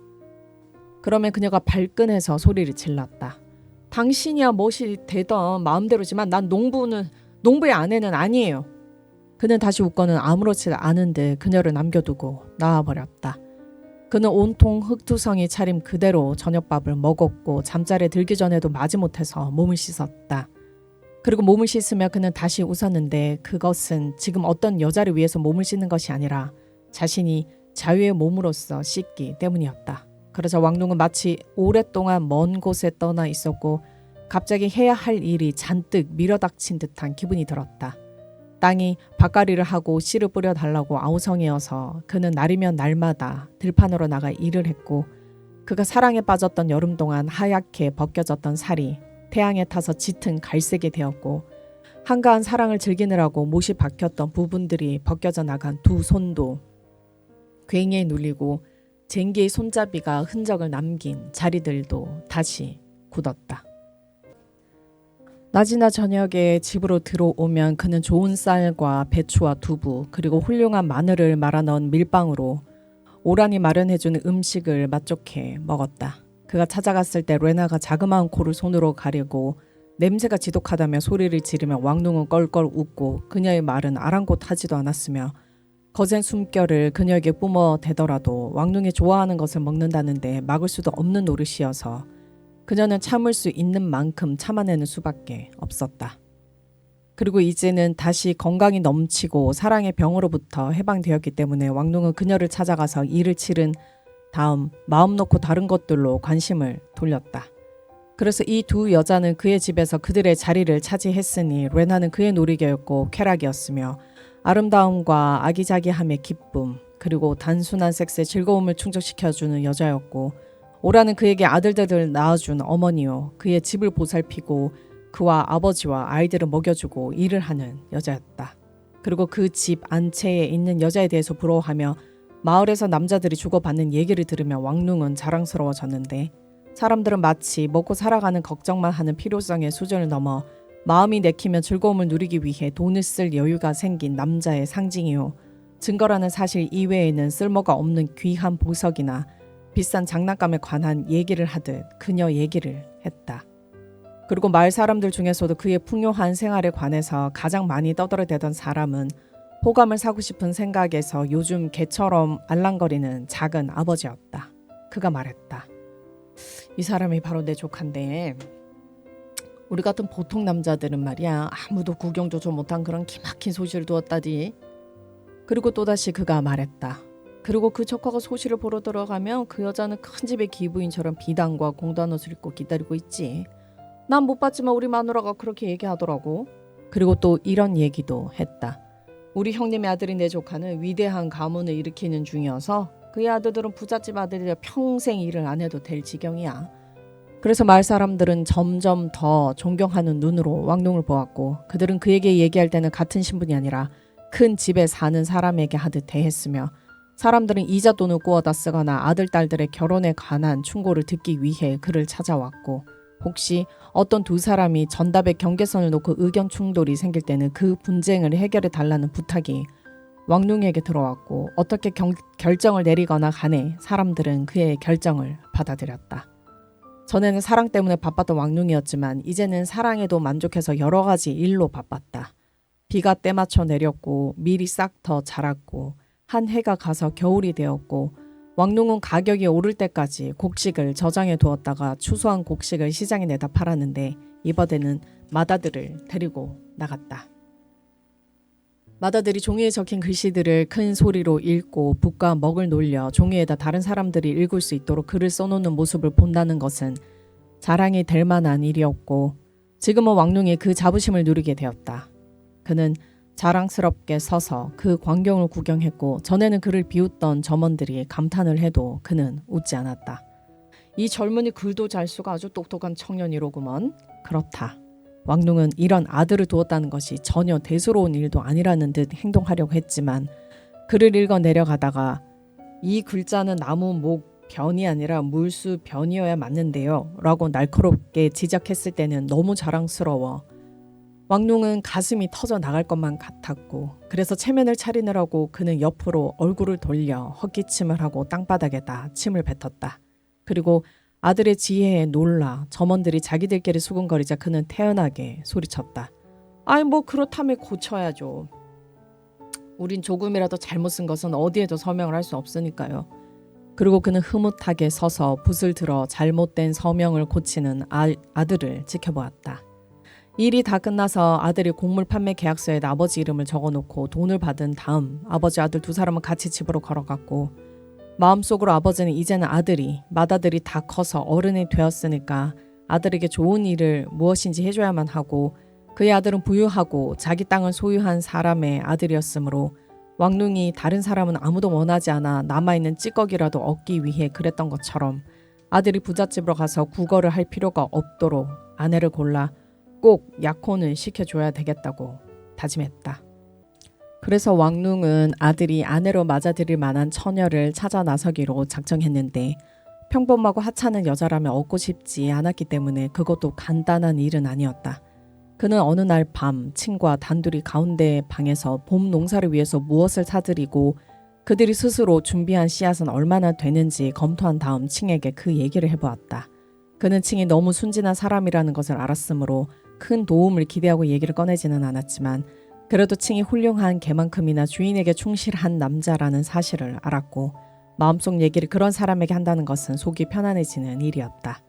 그러면 그녀가 발끈해서 소리를 질렀다. 당신이야 무엇이 되던 마음대로지만 난 농부의 아내는 아니에요. 그는 다시 웃고는 아무렇지 않은 듯 그녀를 남겨두고 나와버렸다. 그는 온통 흙투성이 차림 그대로 저녁밥을 먹었고 잠자리에 들기 전에도 마지못해서 몸을 씻었다. 그리고 몸을 씻으며 그는 다시 웃었는데 그것은 지금 어떤 여자를 위해서 몸을 씻는 것이 아니라 자신이 자유의 몸으로서 씻기 때문이었다. 그러자 왕눈은 마치 오랫동안 먼 곳에 떠나 있었고 갑자기 해야 할 일이 잔뜩 밀어닥친 듯한 기분이 들었다. 땅이 밭갈이를 하고 씨를 뿌려달라고 아우성이어서 그는 날이면 날마다 들판으로 나가 일을 했고 그가 사랑에 빠졌던 여름 동안 하얗게 벗겨졌던 살이 태양에 타서 짙은 갈색이 되었고 한가한 사랑을 즐기느라고 못이 박혔던 부분들이 벗겨져 나간 두 손도 괭이에 눌리고 쟁기의 손잡이가 흔적을 남긴 자리들도 다시 굳었다. 낮이나 저녁에 집으로 들어오면 그는 좋은 쌀과 배추와 두부 그리고 훌륭한 마늘을 말아 넣은 밀빵으로 오란이 마련해주는 음식을 맛좋게 먹었다. 그가 찾아갔을 때 레나가 자그마한 코를 손으로 가리고 냄새가 지독하다며 소리를 지르며 왕눈은 껄껄 웃고 그녀의 말은 아랑곳하지도 않았으며 거센 숨결을 그녀에게 뿜어대더라도 왕눈이 좋아하는 것을 먹는다는데 막을 수도 없는 노릇이어서 그녀는 참을 수 있는 만큼 참아내는 수밖에 없었다. 그리고 이제는 다시 건강이 넘치고 사랑의 병으로부터 해방되었기 때문에 왕눈은 그녀를 찾아가서 일을 치른 다음 마음 놓고 다른 것들로 관심을 돌렸다. 그래서 이 두 여자는 그의 집에서 그들의 자리를 차지했으니 레나는 그의 놀이개였고 쾌락이었으며 아름다움과 아기자기함의 기쁨 그리고 단순한 섹스의 즐거움을 충족시켜주는 여자였고 오라는 그에게 아들들을 낳아준 어머니요. 그의 집을 보살피고 그와 아버지와 아이들을 먹여주고 일을 하는 여자였다. 그리고 그 집 안채에 있는 여자에 대해서 부러워하며 마을에서 남자들이 주고받는 얘기를 들으며 왕룽은 자랑스러워졌는데 사람들은 마치 먹고 살아가는 걱정만 하는 필요성의 수준을 넘어 마음이 내키며 즐거움을 누리기 위해 돈을 쓸 여유가 생긴 남자의 상징이요. 증거라는 사실 이외에는 쓸모가 없는 귀한 보석이나 비싼 장난감에 관한 얘기를 하듯 그녀 얘기를 했다. 그리고 마을 사람들 중에서도 그의 풍요한 생활에 관해서 가장 많이 떠들어대던 사람은 호감을 사고 싶은 생각에서 요즘 개처럼 알랑거리는 작은 아버지였다. 그가 말했다. 이 사람이 바로 내 조카인데 우리 같은 보통 남자들은 말이야 아무도 구경조차 못한 그런 기막힌 소시를 두었다지. 그리고 또다시 그가 말했다. 그리고 그 조카가 소시를 보러 들어가면 그 여자는 큰 집의 기부인처럼 비단과 공단 옷을 입고 기다리고 있지. 난 못 봤지만 우리 마누라가 그렇게 얘기하더라고. 그리고 또 이런 얘기도 했다. 우리 형님의 아들인 내 조카는 위대한 가문을 일으키는 중이어서 그의 아들들은 부잣집 아들이라 평생 일을 안 해도 될 지경이야. 그래서 마을 사람들은 점점 더 존경하는 눈으로 왕룡을 보았고 그들은 그에게 얘기할 때는 같은 신분이 아니라 큰 집에 사는 사람에게 하듯 대했으며 사람들은 이자 돈을 꾸어다 쓰거나 아들, 딸들의 결혼에 관한 충고를 듣기 위해 그를 찾아왔고 혹시 어떤 두 사람이 전답의 경계선을 놓고 의견 충돌이 생길 때는 그 분쟁을 해결해 달라는 부탁이 왕룡에게 들어왔고 어떻게 결정을 내리거나 간에 사람들은 그의 결정을 받아들였다. 전에는 사랑 때문에 바빴던 왕룡이었지만 이제는 사랑에도 만족해서 여러 가지 일로 바빴다. 비가 때맞춰 내렸고 밀이 싹 더 자랐고 한 해가 가서 겨울이 되었고 왕룡은 가격이 오를 때까지 곡식을 저장해 두었다가 추수한 곡식을 시장에 내다 팔았는데 이번에는 마다들을 데리고 나갔다. 마다들이 종이에 적힌 글씨들을 큰 소리로 읽고 붓과 먹을 놀려 종이에다 다른 사람들이 읽을 수 있도록 글을 써놓는 모습을 본다는 것은 자랑이 될 만한 일이었고 지금은 왕룡이 그 자부심을 누리게 되었다. 그는 자랑스럽게 서서 그 광경을 구경했고 전에는 그를 비웃던 점원들이 감탄을 해도 그는 웃지 않았다. 이 젊은이 글도 잘 쓰고 아주 똑똑한 청년이로구먼. 그렇다. 왕룡은 이런 아들을 두었다는 것이 전혀 대수로운 일도 아니라는 듯 행동하려고 했지만 글을 읽어 내려가다가 이 글자는 나무 목 변이 아니라 물수 변이어야 맞는데요 라고 날카롭게 지적했을 때는 너무 자랑스러워 왕룡은 가슴이 터져 나갈 것만 같았고 그래서 체면을 차리느라고 그는 옆으로 얼굴을 돌려 헛기침을 하고 땅바닥에다 침을 뱉었다. 그리고 아들의 지혜에 놀라 점원들이 자기들끼리 수군거리자 그는 태연하게 소리쳤다. 아이 뭐 그렇다면 고쳐야죠. 우린 조금이라도 잘못 쓴 것은 어디에도 서명을 할 수 없으니까요. 그리고 그는 흐뭇하게 서서 붓을 들어 잘못된 서명을 고치는 아들을 지켜보았다. 일이 다 끝나서 아들이 곡물 판매 계약서에 아버지 이름을 적어놓고 돈을 받은 다음 아버지 아들 두 사람은 같이 집으로 걸어갔고 마음속으로 아버지는 이제는 마다들이 다 커서 어른이 되었으니까 아들에게 좋은 일을 무엇인지 해줘야만 하고 그의 아들은 부유하고 자기 땅을 소유한 사람의 아들이었으므로 왕룡이 다른 사람은 아무도 원하지 않아 남아있는 찌꺼기라도 얻기 위해 그랬던 것처럼 아들이 부잣집으로 가서 구걸을 할 필요가 없도록 아내를 골라 꼭 약혼을 시켜줘야 되겠다고 다짐했다. 그래서 왕룡은 아들이 아내로 맞아들일 만한 처녀를 찾아 나서기로 작정했는데 평범하고 하찮은 여자라면 얻고 싶지 않았기 때문에 그것도 간단한 일은 아니었다. 그는 어느 날 밤 친구와 단둘이 가운데 방에서 봄 농사를 위해서 무엇을 사들이고 그들이 스스로 준비한 씨앗은 얼마나 되는지 검토한 다음 칭에게 그 얘기를 해보았다. 그는 칭이 너무 순진한 사람이라는 것을 알았으므로 큰 도움을 기대하고 얘기를 꺼내지는 않았지만 그래도 칭이 훌륭한 개만큼이나 주인에게 충실한 남자라는 사실을 알았고 마음속 얘기를 그런 사람에게 한다는 것은 속이 편안해지는 일이었다.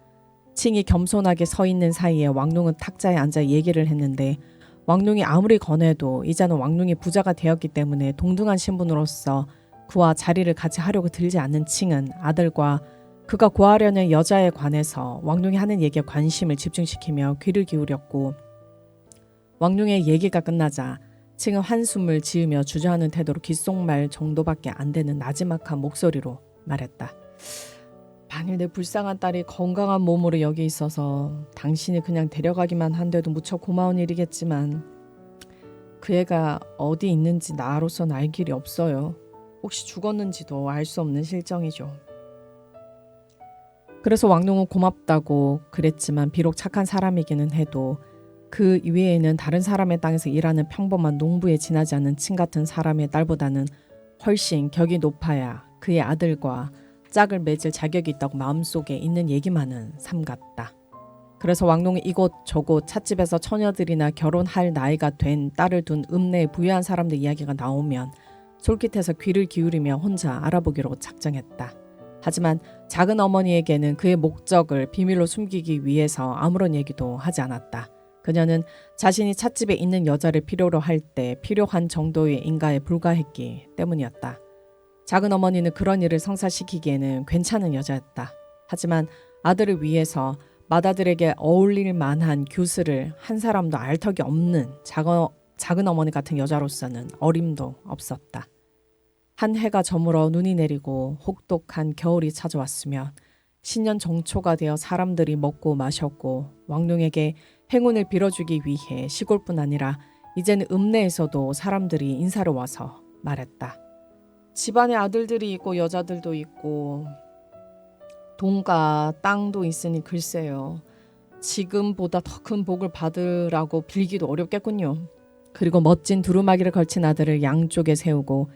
칭이 겸손하게 서 있는 사이에 왕룡은 탁자에 앉아 얘기를 했는데 왕룡이 아무리 권해도 이제는 왕룡이 부자가 되었기 때문에 동등한 신분으로서 그와 자리를 같이 하려고 들지 않는 칭은 아들과 그가 구하려는 여자에 관해서 왕룡이 하는 얘기에 관심을 집중시키며 귀를 기울였고 왕룡의 얘기가 끝나자 칭은 한숨을 지으며 주저하는 태도로 귓속말 정도밖에 안 되는 나지막한 목소리로 말했다. 만일 내 불쌍한 딸이 건강한 몸으로 여기 있어서 당신이 그냥 데려가기만 한데도 무척 고마운 일이겠지만 그 애가 어디 있는지 나로선 알 길이 없어요. 혹시 죽었는지도 알 수 없는 실정이죠. 그래서 왕룡은 고맙다고 그랬지만 비록 착한 사람이기는 해도 그 이외에는 다른 사람의 땅에서 일하는 평범한 농부에 지나지 않는 친 같은 사람의 딸보다는 훨씬 격이 높아야 그의 아들과 짝을 맺을 자격이 있다고 마음속에 있는 얘기만은 삼갔다. 그래서 왕룡이 이곳저곳 찻집에서 처녀들이나 결혼할 나이가 된 딸을 둔 읍내의 부유한 사람들 이야기가 나오면 솔깃해서 귀를 기울이며 혼자 알아보기로 작정했다. 하지만 작은 어머니에게는 그의 목적을 비밀로 숨기기 위해서 아무런 얘기도 하지 않았다. 그녀는 자신이 찻집에 있는 여자를 필요로 할 때 필요한 정도의 인가에 불과했기 때문이었다. 작은 어머니는 그런 일을 성사시키기에는 괜찮은 여자였다. 하지만 아들을 위해서 맏아들에게 어울릴 만한 교수를 한 사람도 알 턱이 없는 작은 어머니 같은 여자로서는 어림도 없었다. 한 해가 저물어 눈이 내리고 혹독한 겨울이 찾아왔으면 신년 정초가 되어 사람들이 먹고 마셨고 왕룡에게 행운을 빌어주기 위해 시골뿐 아니라 이제는 읍내에서도 사람들이 인사를 와서 말했다. 집안에 아들들이 있고 여자들도 있고 돈과 땅도 있으니 글쎄요. 지금보다 더 큰 복을 받으라고 빌기도 어렵겠군요. 그리고 멋진 두루마기를 걸친 아들을 양쪽에 세우고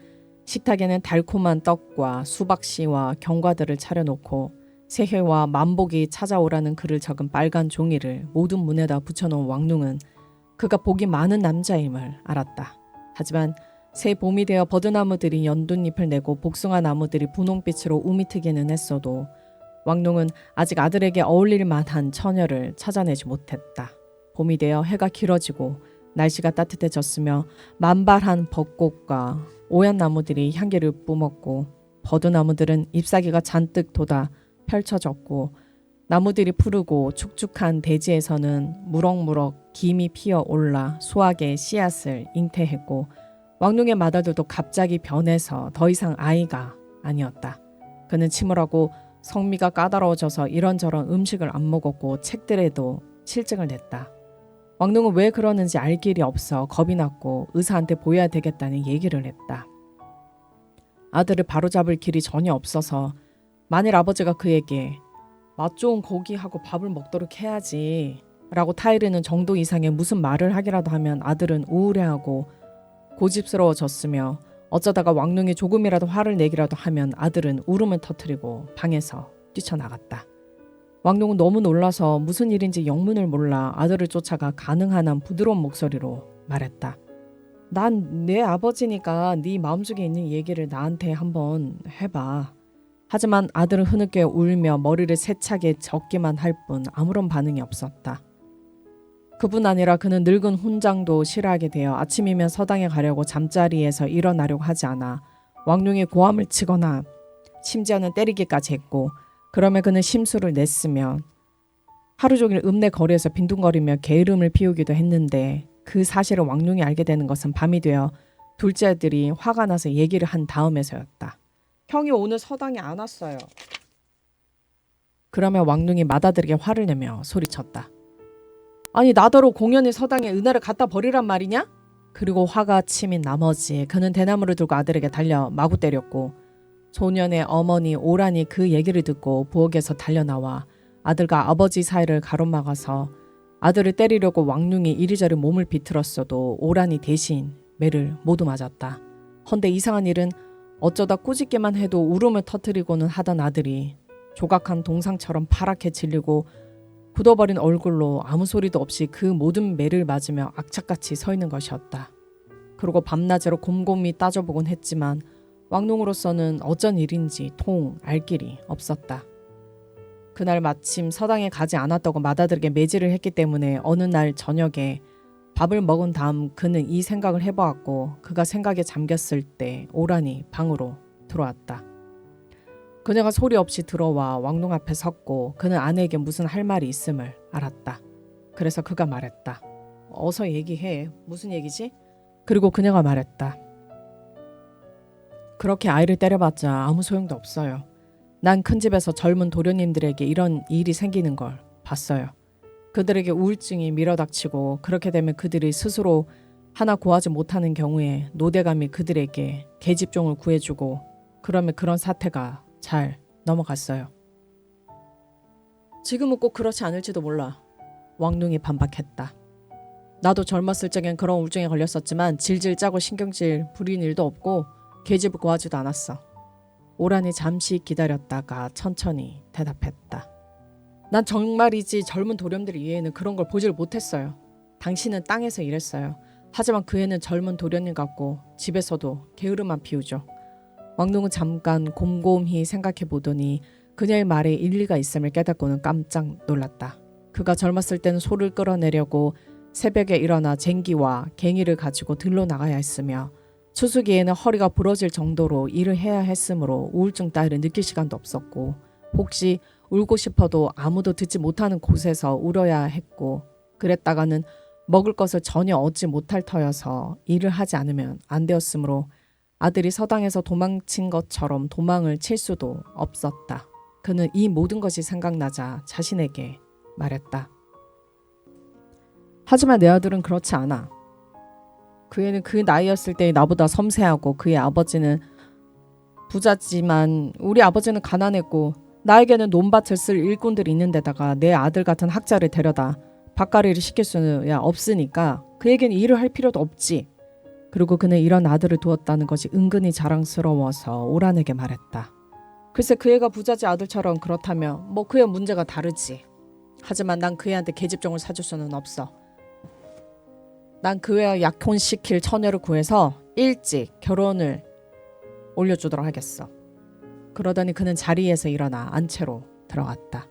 식탁에는 달콤한 떡과 수박씨와 견과들을 차려놓고 새해와 만복이 찾아오라는 글을 적은 빨간 종이를 모든 문에다 붙여놓은 왕룡은 그가 복이 많은 남자임을 알았다. 하지만 새 봄이 되어 버드나무들이 연두잎을 내고 복숭아 나무들이 분홍빛으로 우미트기는 했어도 왕룡은 아직 아들에게 어울릴 만한 처녀를 찾아내지 못했다. 봄이 되어 해가 길어지고 날씨가 따뜻해졌으며 만발한 벚꽃과 오얏 나무들이 향기를 뿜었고 버드나무들은 잎사귀가 잔뜩 돋아 펼쳐졌고 나무들이 푸르고 축축한 대지에서는 무럭무럭 김이 피어 올라 수확의 씨앗을 잉태했고 왕룡의 맏아들도 갑자기 변해서 더 이상 아이가 아니었다. 그는 침울하고 성미가 까다로워져서 이런저런 음식을 안 먹었고 책들에도 실증을 냈다. 왕룡은 왜 그러는지 알 길이 없어 겁이 났고 의사한테 보여야 되겠다는 얘기를 했다. 아들을 바로잡을 길이 전혀 없어서 만일 아버지가 그에게 맛 좋은 고기하고 밥을 먹도록 해야지 라고 타이르는 정도 이상의 무슨 말을 하기라도 하면 아들은 우울해하고 고집스러워졌으며 어쩌다가 왕룡이 조금이라도 화를 내기라도 하면 아들은 울음을 터뜨리고 방에서 뛰쳐나갔다. 왕룡은 너무 놀라서 무슨 일인지 영문을 몰라 아들을 쫓아가 가능한 한 부드러운 목소리로 말했다. 난 내 아버지니까 네 마음속에 있는 얘기를 나한테 한번 해봐. 하지만 아들은 흐느껴 울며 머리를 세차게 젓기만 할 뿐 아무런 반응이 없었다. 그뿐 아니라 그는 늙은 훈장도 싫어하게 되어 아침이면 서당에 가려고 잠자리에서 일어나려고 하지 않아 왕룡이 고함을 치거나 심지어는 때리기까지 했고 그러면 그는 심술을 냈으면 하루 종일 읍내 거리에서 빈둥거리며 게으름을 피우기도 했는데 그 사실을 왕룡이 알게 되는 것은 밤이 되어 둘째 아들이 화가 나서 얘기를 한 다음에서였다. 형이 오늘 서당에 안 왔어요. 그러면 왕룡이 맏아들에게 화를 내며 소리쳤다. 아니 나더러 공연히 서당에 은하를 갖다 버리란 말이냐? 그리고 화가 치민 나머지 그는 대나무를 들고 아들에게 달려 마구 때렸고 소년의 어머니 오란이 그 얘기를 듣고 부엌에서 달려나와 아들과 아버지 사이를 가로막아서 아들을 때리려고 왕룡이 이리저리 몸을 비틀었어도 오란이 대신 매를 모두 맞았다. 헌데 이상한 일은 어쩌다 꾸짖기만 해도 울음을 터뜨리고는 하던 아들이 조각한 동상처럼 파랗게 질리고 굳어버린 얼굴로 아무 소리도 없이 그 모든 매를 맞으며 악착같이 서 있는 것이었다. 그리고 밤낮으로 곰곰이 따져보곤 했지만 왕룡으로서는 어쩐 일인지 통 알 길이 없었다. 그날 마침 서당에 가지 않았다고 맏아들에게 매질을 했기 때문에 어느 날 저녁에 밥을 먹은 다음 그는 이 생각을 해보았고 그가 생각에 잠겼을 때 오란이 방으로 들어왔다. 그녀가 소리 없이 들어와 왕룡 앞에 섰고 그는 아내에게 무슨 할 말이 있음을 알았다. 그래서 그가 말했다. 어서 얘기해. 무슨 얘기지? 그리고 그녀가 말했다. 그렇게 아이를 때려봤자 아무 소용도 없어요. 난 큰 집에서 젊은 도련님들에게 이런 일이 생기는 걸 봤어요. 그들에게 우울증이 밀어닥치고 그렇게 되면 그들이 스스로 하나 구하지 못하는 경우에 노대감이 그들에게 계집종을 구해주고 그러면 그런 사태가 잘 넘어갔어요. 지금은 꼭 그렇지 않을지도 몰라. 왕눈이 반박했다. 나도 젊었을 적엔 그런 우울증에 걸렸었지만 질질 짜고 신경질 부린 일도 없고 계집을 구하지도 않았어. 오란이 잠시 기다렸다가 천천히 대답했다. 난 정말이지 젊은 도련들 이외에는 그런 걸 보질 못했어요. 당신은 땅에서 일했어요. 하지만 그 애는 젊은 도련님 같고 집에서도 게으름만 피우죠. 왕눈은 잠깐 곰곰이 생각해 보더니 그녀의 말에 일리가 있음을 깨닫고는 깜짝 놀랐다. 그가 젊었을 때는 소를 끌어내려고 새벽에 일어나 쟁기와 갱이를 가지고 들로 나가야 했으며 추수기에는 허리가 부러질 정도로 일을 해야 했으므로 우울증 따위를 느낄 시간도 없었고 혹시 울고 싶어도 아무도 듣지 못하는 곳에서 울어야 했고 그랬다가는 먹을 것을 전혀 얻지 못할 터여서 일을 하지 않으면 안 되었으므로 아들이 서당에서 도망친 것처럼 도망을 칠 수도 없었다. 그는 이 모든 것이 생각나자 자신에게 말했다. 하지만 내 아들은 그렇지 않아. 그 애는 그 나이였을 때 나보다 섬세하고 그의 아버지는 부자지만 우리 아버지는 가난했고 나에게는 논밭을 쓸 일꾼들이 있는 데다가 내 아들 같은 학자를 데려다 밭갈이를 시킬 수는 없으니까 그에게는 일을 할 필요도 없지. 그리고 그는 이런 아들을 두었다는 것이 은근히 자랑스러워서 오란에게 말했다. 글쎄 그 애가 부자지 아들처럼 그렇다면 뭐 그의 문제가 다르지. 하지만 난 그 애한테 계집종을 사줄 수는 없어. 난 그 애와 약혼시킬 처녀를 구해서 일찍 결혼을 올려주도록 하겠어. 그러더니 그는 자리에서 일어나 안채로 들어갔다.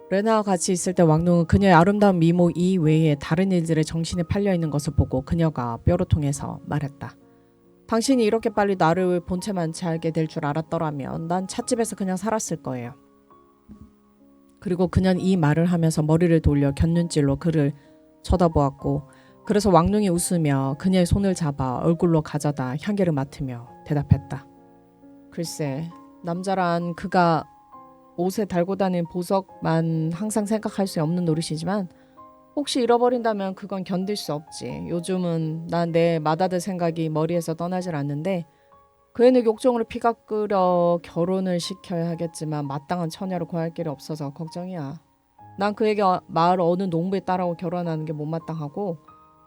레나와 같이 있을 때 왕눈은 그녀의 아름다운 미모 이외에 다른 일들에 정신이 팔려있는 것을 보고 그녀가 뼈를 통해서 말했다. 당신이 이렇게 빨리 나를 본체만치 알게 될 줄 알았더라면 난 찻집에서 그냥 살았을 거예요. 그리고 그녀는 이 말을 하면서 머리를 돌려 곁눈질로 그를 쳐다보았고 그래서 왕눈이 웃으며 그녀의 손을 잡아 얼굴로 가져다 향기를 맡으며 대답했다. 글쎄 남자란 그가 옷에 달고 다니는 보석만 항상 생각할 수 없는 노릇이지만 혹시 잃어버린다면 그건 견딜 수 없지. 요즘은 난 내 맏아들 생각이 머리에서 떠나질 않는데 그 애는 욕정으로 피가 끓여 결혼을 시켜야 하겠지만 마땅한 처녀를 구할 길이 없어서 걱정이야. 난 그에게 마을 어느 농부의 딸하고 결혼하는 게 못마땅하고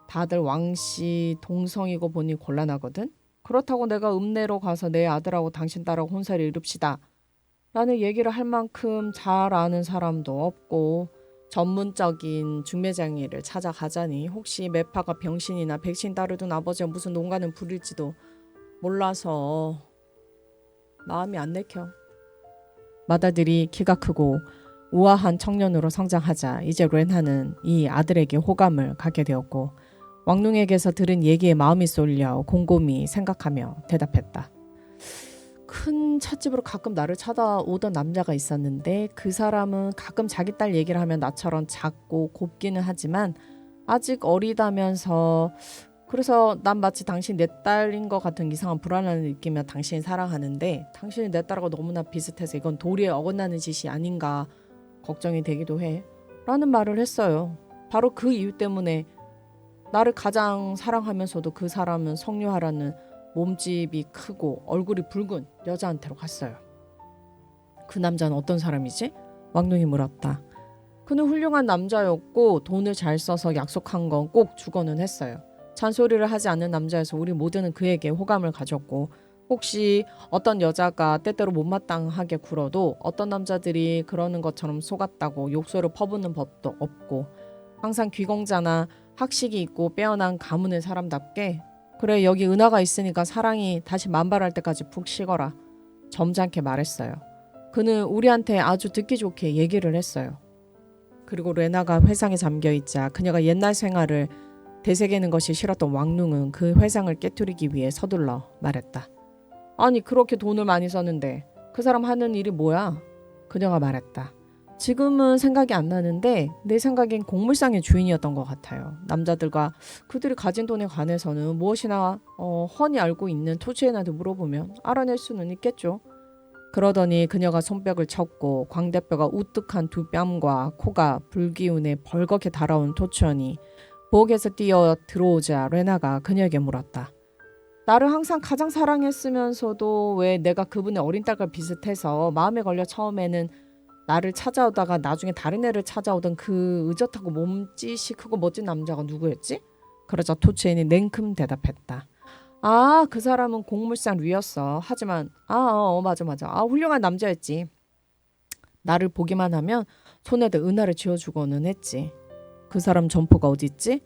다들 왕씨 동성이고 보니 곤란하거든. 그렇다고 내가 읍내로 가서 내 아들하고 당신 딸하고 혼사를 이룹시다 라는 얘기를 할 만큼 잘 아는 사람도 없고 전문적인 중매장이를 찾아가자니 혹시 매파가 병신이나 백신 따르둔 아버지가 무슨 농간을 부릴지도 몰라서 마음이 안 내켜. 맏아들이 키가 크고 우아한 청년으로 성장하자 이제 렌하는 이 아들에게 호감을 갖게 되었고 왕눈에게서 들은 얘기에 마음이 쏠려 곰곰이 생각하며 대답했다. 큰 찻집으로 가끔 나를 찾아오던 남자가 있었는데 그 사람은 가끔 자기 딸 얘기를 하면 나처럼 작고 곱기는 하지만 아직 어리다면서 그래서 난 마치 당신 내 딸인 것 같은 이상한 불안함을 느끼며 당신을 사랑하는데 당신이 내 딸하고 너무나 비슷해서 이건 도리에 어긋나는 짓이 아닌가 걱정이 되기도 해 라는 말을 했어요. 바로 그 이유 때문에 나를 가장 사랑하면서도 그 사람은 성류하라는 몸집이 크고 얼굴이 붉은 여자한테로 갔어요. 그 남자는 어떤 사람이지? 왕눈이 물었다. 그는 훌륭한 남자였고 돈을 잘 써서 약속한 건 꼭 주거는 했어요. 잔소리를 하지 않는 남자여서 우리 모두는 그에게 호감을 가졌고 혹시 어떤 여자가 때때로 못마땅하게 굴어도 어떤 남자들이 그러는 것처럼 속았다고 욕설을 퍼붓는 법도 없고 항상 귀공자나 학식이 있고 빼어난 가문의 사람답게 그래 여기 은하가 있으니까 사랑이 다시 만발할 때까지 푹 쉬거라 점잖게 말했어요. 그는 우리한테 아주 듣기 좋게 얘기를 했어요. 그리고 레나가 회상에 잠겨있자 그녀가 옛날 생활을 되새기는 것이 싫었던 왕눈은 그 회상을 깨트리기 위해 서둘러 말했다. 아니 그렇게 돈을 많이 썼는데 그 사람 하는 일이 뭐야? 그녀가 말했다. 지금은 생각이 안 나는데 내 생각엔 곡물상의 주인이었던 것 같아요. 남자들과 그들이 가진 돈에 관해서는 무엇이나 훤히 알고 있는 토지인한테 물어보면 알아낼 수는 있겠죠. 그러더니 그녀가 손뼉을 쳤고 광대뼈가 우뚝한 두 뺨과 코가 불기운에 벌겋게 달아온 토치원이 부엌에서 뛰어 들어오자 레나가 그녀에게 물었다. 나를 항상 가장 사랑했으면서도 왜 내가 그분의 어린 딸과 비슷해서 마음에 걸려 처음에는 나를 찾아오다가 나중에 다른 애를 찾아오던 그 의젓하고 몸짓이 크고 멋진 남자가 누구였지? 그러자 토치엔이 냉큼 대답했다. 아, 그 사람은 곡물상 류였어. 하지만 맞아. 훌륭한 남자였지. 나를 보기만 하면 손에다 은하를 쥐어주고는 했지. 그 사람 점포가 어디 있지?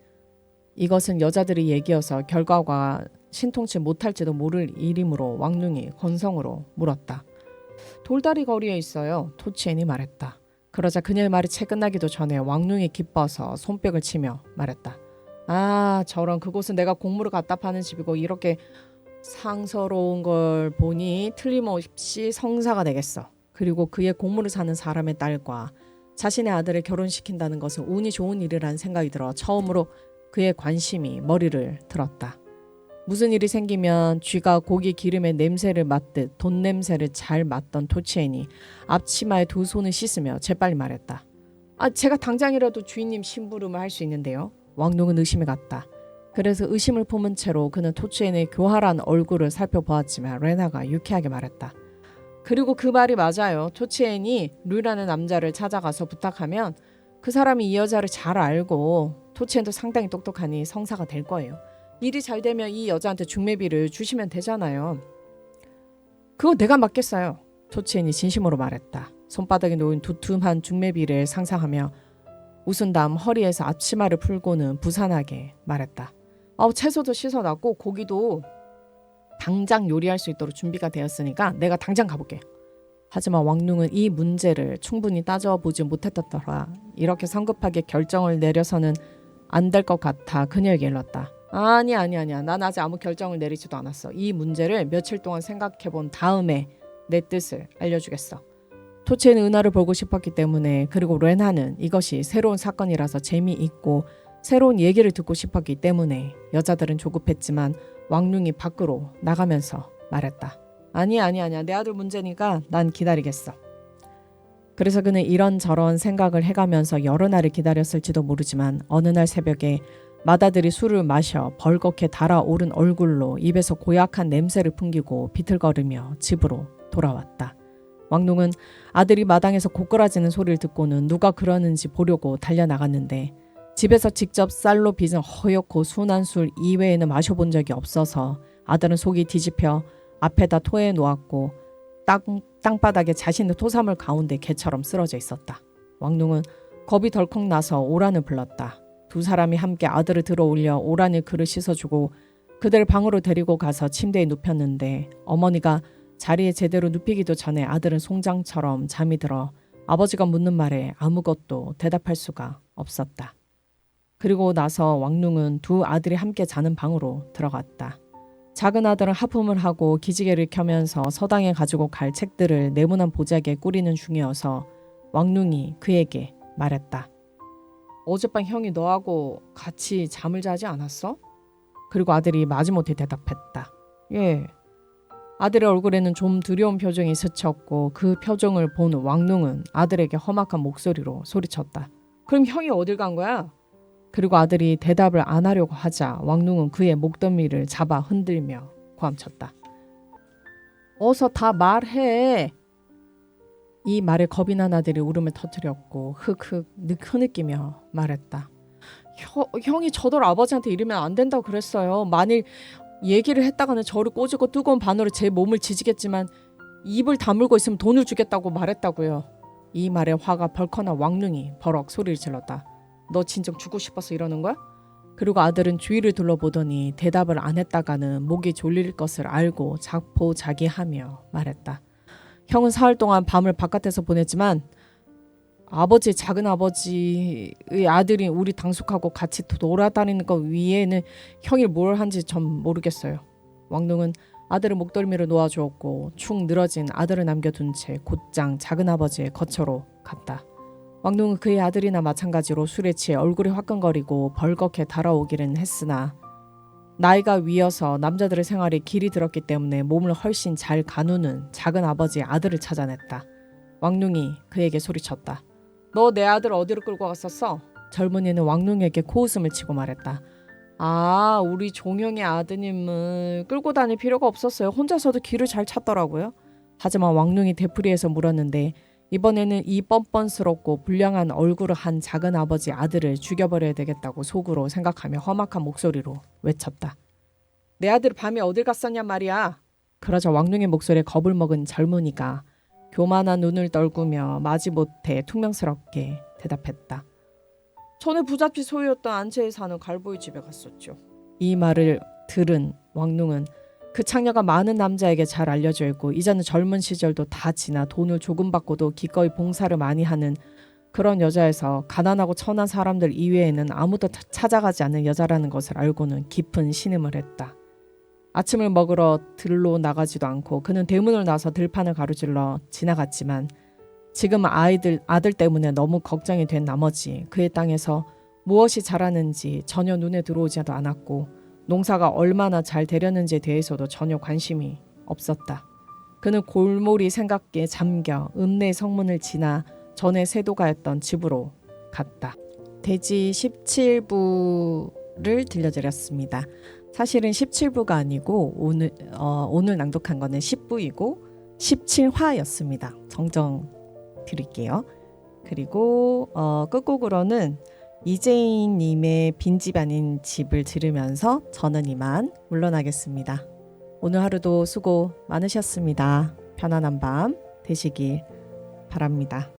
이것은 여자들의 얘기여서 결과가 신통치 못할지도 모를 일이므로 왕눈이 건성으로 물었다. 돌다리 거리에 있어요. 토치엔이 말했다. 그러자 그녀의 말이 채 끝나기도 전에 왕눈이 기뻐서 손뼉을 치며 말했다. 아, 저런, 그곳은 내가 곡물을 갖다 파는 집이고 이렇게 상서로운 걸 보니 틀림없이 성사가 되겠어. 그리고 그의 곡물을 사는 사람의 딸과 자신의 아들을 결혼시킨다는 것은 운이 좋은 일이라는 생각이 들어 처음으로 그의 관심이 머리를 들었다. 무슨 일이 생기면 쥐가 고기 기름의 냄새를 맡듯 돈 냄새를 잘 맡던 토치엔이 앞치마에 두 손을 씻으며 재빨리 말했다. 아, 제가 당장이라도 주인님 심부름을 할 수 있는데요. 왕눈은 의심이 갔다. 그래서 의심을 품은 채로 그는 토치엔의 교활한 얼굴을 살펴보았지만 레나가 유쾌하게 말했다. 그리고 그 말이 맞아요. 토치엔이 류라는 남자를 찾아가서 부탁하면 그 사람이 이 여자를 잘 알고 토치엔도 상당히 똑똑하니 성사가 될 거예요. 일이 잘 되면 이 여자한테 중매비를 주시면 되잖아요. 그거 내가 맡겠어요. 토치엔이 진심으로 말했다. 손바닥에 놓인 두툼한 중매비를 상상하며 웃은 다음 허리에서 앞치마를 풀고는 부산하게 말했다. 채소도 씻어놨고 고기도 당장 요리할 수 있도록 준비가 되었으니까 내가 당장 가볼게. 하지만 왕눈은 이 문제를 충분히 따져보지 못했더라. 이렇게 성급하게 결정을 내려서는 안 될 것 같아 그녀에게 일렀다. 아니야. 난 아직 아무 결정을 내리지도 않았어. 이 문제를 며칠 동안 생각해본 다음에 내 뜻을 알려주겠어. 토치에는 은하를 보고 싶었기 때문에, 그리고 레나는 이것이 새로운 사건이라서 재미있고 새로운 얘기를 듣고 싶었기 때문에 여자들은 조급했지만 왕눈이 밖으로 나가면서 말했다. 아니야. 내 아들 문제니까 난 기다리겠어. 그래서 그는 이런저런 생각을 해가면서 여러 날을 기다렸을지도 모르지만 어느 날 새벽에 마다들이 술을 마셔 벌겋게 달아오른 얼굴로 입에서 고약한 냄새를 풍기고 비틀거리며 집으로 돌아왔다. 왕눈은 아들이 마당에서 고꾸라지는 소리를 듣고는 누가 그러는지 보려고 달려나갔는데 집에서 직접 쌀로 빚은 허옇고 순한 술 이외에는 마셔본 적이 없어서 아들은 속이 뒤집혀 앞에다 토해 놓았고 땅바닥에 자신의 토사물 가운데 개처럼 쓰러져 있었다. 왕눈은 겁이 덜컥 나서 오란을 불렀다. 두 사람이 함께 아들을 들어 올려 오란을 그릇 씻어주고 그들을 방으로 데리고 가서 침대에 눕혔는데 어머니가 자리에 제대로 눕히기도 전에 아들은 송장처럼 잠이 들어 아버지가 묻는 말에 아무것도 대답할 수가 없었다. 그리고 나서 왕눈은 두 아들이 함께 자는 방으로 들어갔다. 작은 아들은 하품을 하고 기지개를 켜면서 서당에 가지고 갈 책들을 네모난 보자기에 꾸리는 중이어서 왕눈이 그에게 말했다. 어젯밤 형이 너하고 같이 잠을 자지 않았어? 그리고 아들이 마지못해 대답했다. 예. 아들의 얼굴에는 좀 두려운 표정이 스쳤고 그 표정을 본 왕눈은 아들에게 험악한 목소리로 소리쳤다. 그럼 형이 어딜 간 거야? 그리고 아들이 대답을 안 하려고 하자 왕눈은 그의 목덜미를 잡아 흔들며 고함쳤다. 어서 다 말해. 이 말에 겁이 난 아들이 울음을 터뜨렸고 흑흑 흐느끼며 말했다. 형이 저들 아버지한테 이러면 안 된다고 그랬어요. 만일 얘기를 했다가는 저를 꼬집고 뜨거운 바늘로 제 몸을 지지겠지만 입을 다물고 있으면 돈을 주겠다고 말했다고요. 이 말에 화가 벌컥난 왕눈이 버럭 소리를 질렀다. 너 진정 죽고 싶어서 이러는 거야? 그리고 아들은 주위를 둘러보더니 대답을 안 했다가는 목이 졸릴 것을 알고 자포자기하며 말했다. 형은 사흘 동안 밤을 바깥에서 보냈지만 아버지, 작은 아버지의 아들이 우리 당숙하고 같이 돌아다니는 것 위에는 형이 뭘 한지 전 모르겠어요. 왕눈은 아들을 목덜미로 놓아주었고 축 늘어진 아들을 남겨둔 채 곧장 작은 아버지의 거처로 갔다. 왕눈은 그의 아들이나 마찬가지로 술에 취해 얼굴이 화끈거리고 벌겋게 달아오기는 했으나 나이가 위여서 남자들의 생활에 길이 들었기 때문에 몸을 훨씬 잘 가누는 작은 아버지의 아들을 찾아냈다. 왕눈이 그에게 소리쳤다. 너 내 아들 어디로 끌고 갔었어? 젊은이는 왕눈에게 코웃음을 치고 말했다. 아, 우리 종영의 아드님을 끌고 다닐 필요가 없었어요. 혼자서도 길을 잘 찾더라고요. 하지만 왕눈이 되풀이해서 물었는데 이번에는 이 뻔뻔스럽고 불량한 얼굴을 한 작은 아버지 아들을 죽여버려야 되겠다고 속으로 생각하며 험악한 목소리로 외쳤다. 내 아들 밤에 어딜 갔었냔 말이야. 그러자 왕눈의 목소리에 겁을 먹은 젊은이가 교만한 눈을 떨구며 마지못해 퉁명스럽게 대답했다. 전에 부잣집 소유였던 안채에 사는 갈보이 집에 갔었죠. 이 말을 들은 왕눈은 그 창녀가 많은 남자에게 잘 알려져 있고 이제는 젊은 시절도 다 지나 돈을 조금 받고도 기꺼이 봉사를 많이 하는 그런 여자에서 가난하고 천한 사람들 이외에는 아무도 찾아가지 않는 여자라는 것을 알고는 깊은 신음을 했다. 아침을 먹으러 들로 나가지도 않고 그는 대문을 나서 들판을 가로질러 지나갔지만 지금 아들 때문에 너무 걱정이 된 나머지 그의 땅에서 무엇이 자라는지 전혀 눈에 들어오지도 않았고 농사가 얼마나 잘 되려는지에 대해서도 전혀 관심이 없었다. 그는 골몰이 생각에 잠겨 읍내 성문을 지나 전에 세도가였던 집으로 갔다. 대지 17부를 들려드렸습니다. 사실은 17부가 아니고 오늘 낭독한 거는 10부이고 17화였습니다. 정정 드릴게요. 그리고 끝곡으로는 이재인님의 빈집 아닌 집을 들으면서 저는 이만 물러나겠습니다. 오늘 하루도 수고 많으셨습니다. 편안한 밤 되시길 바랍니다.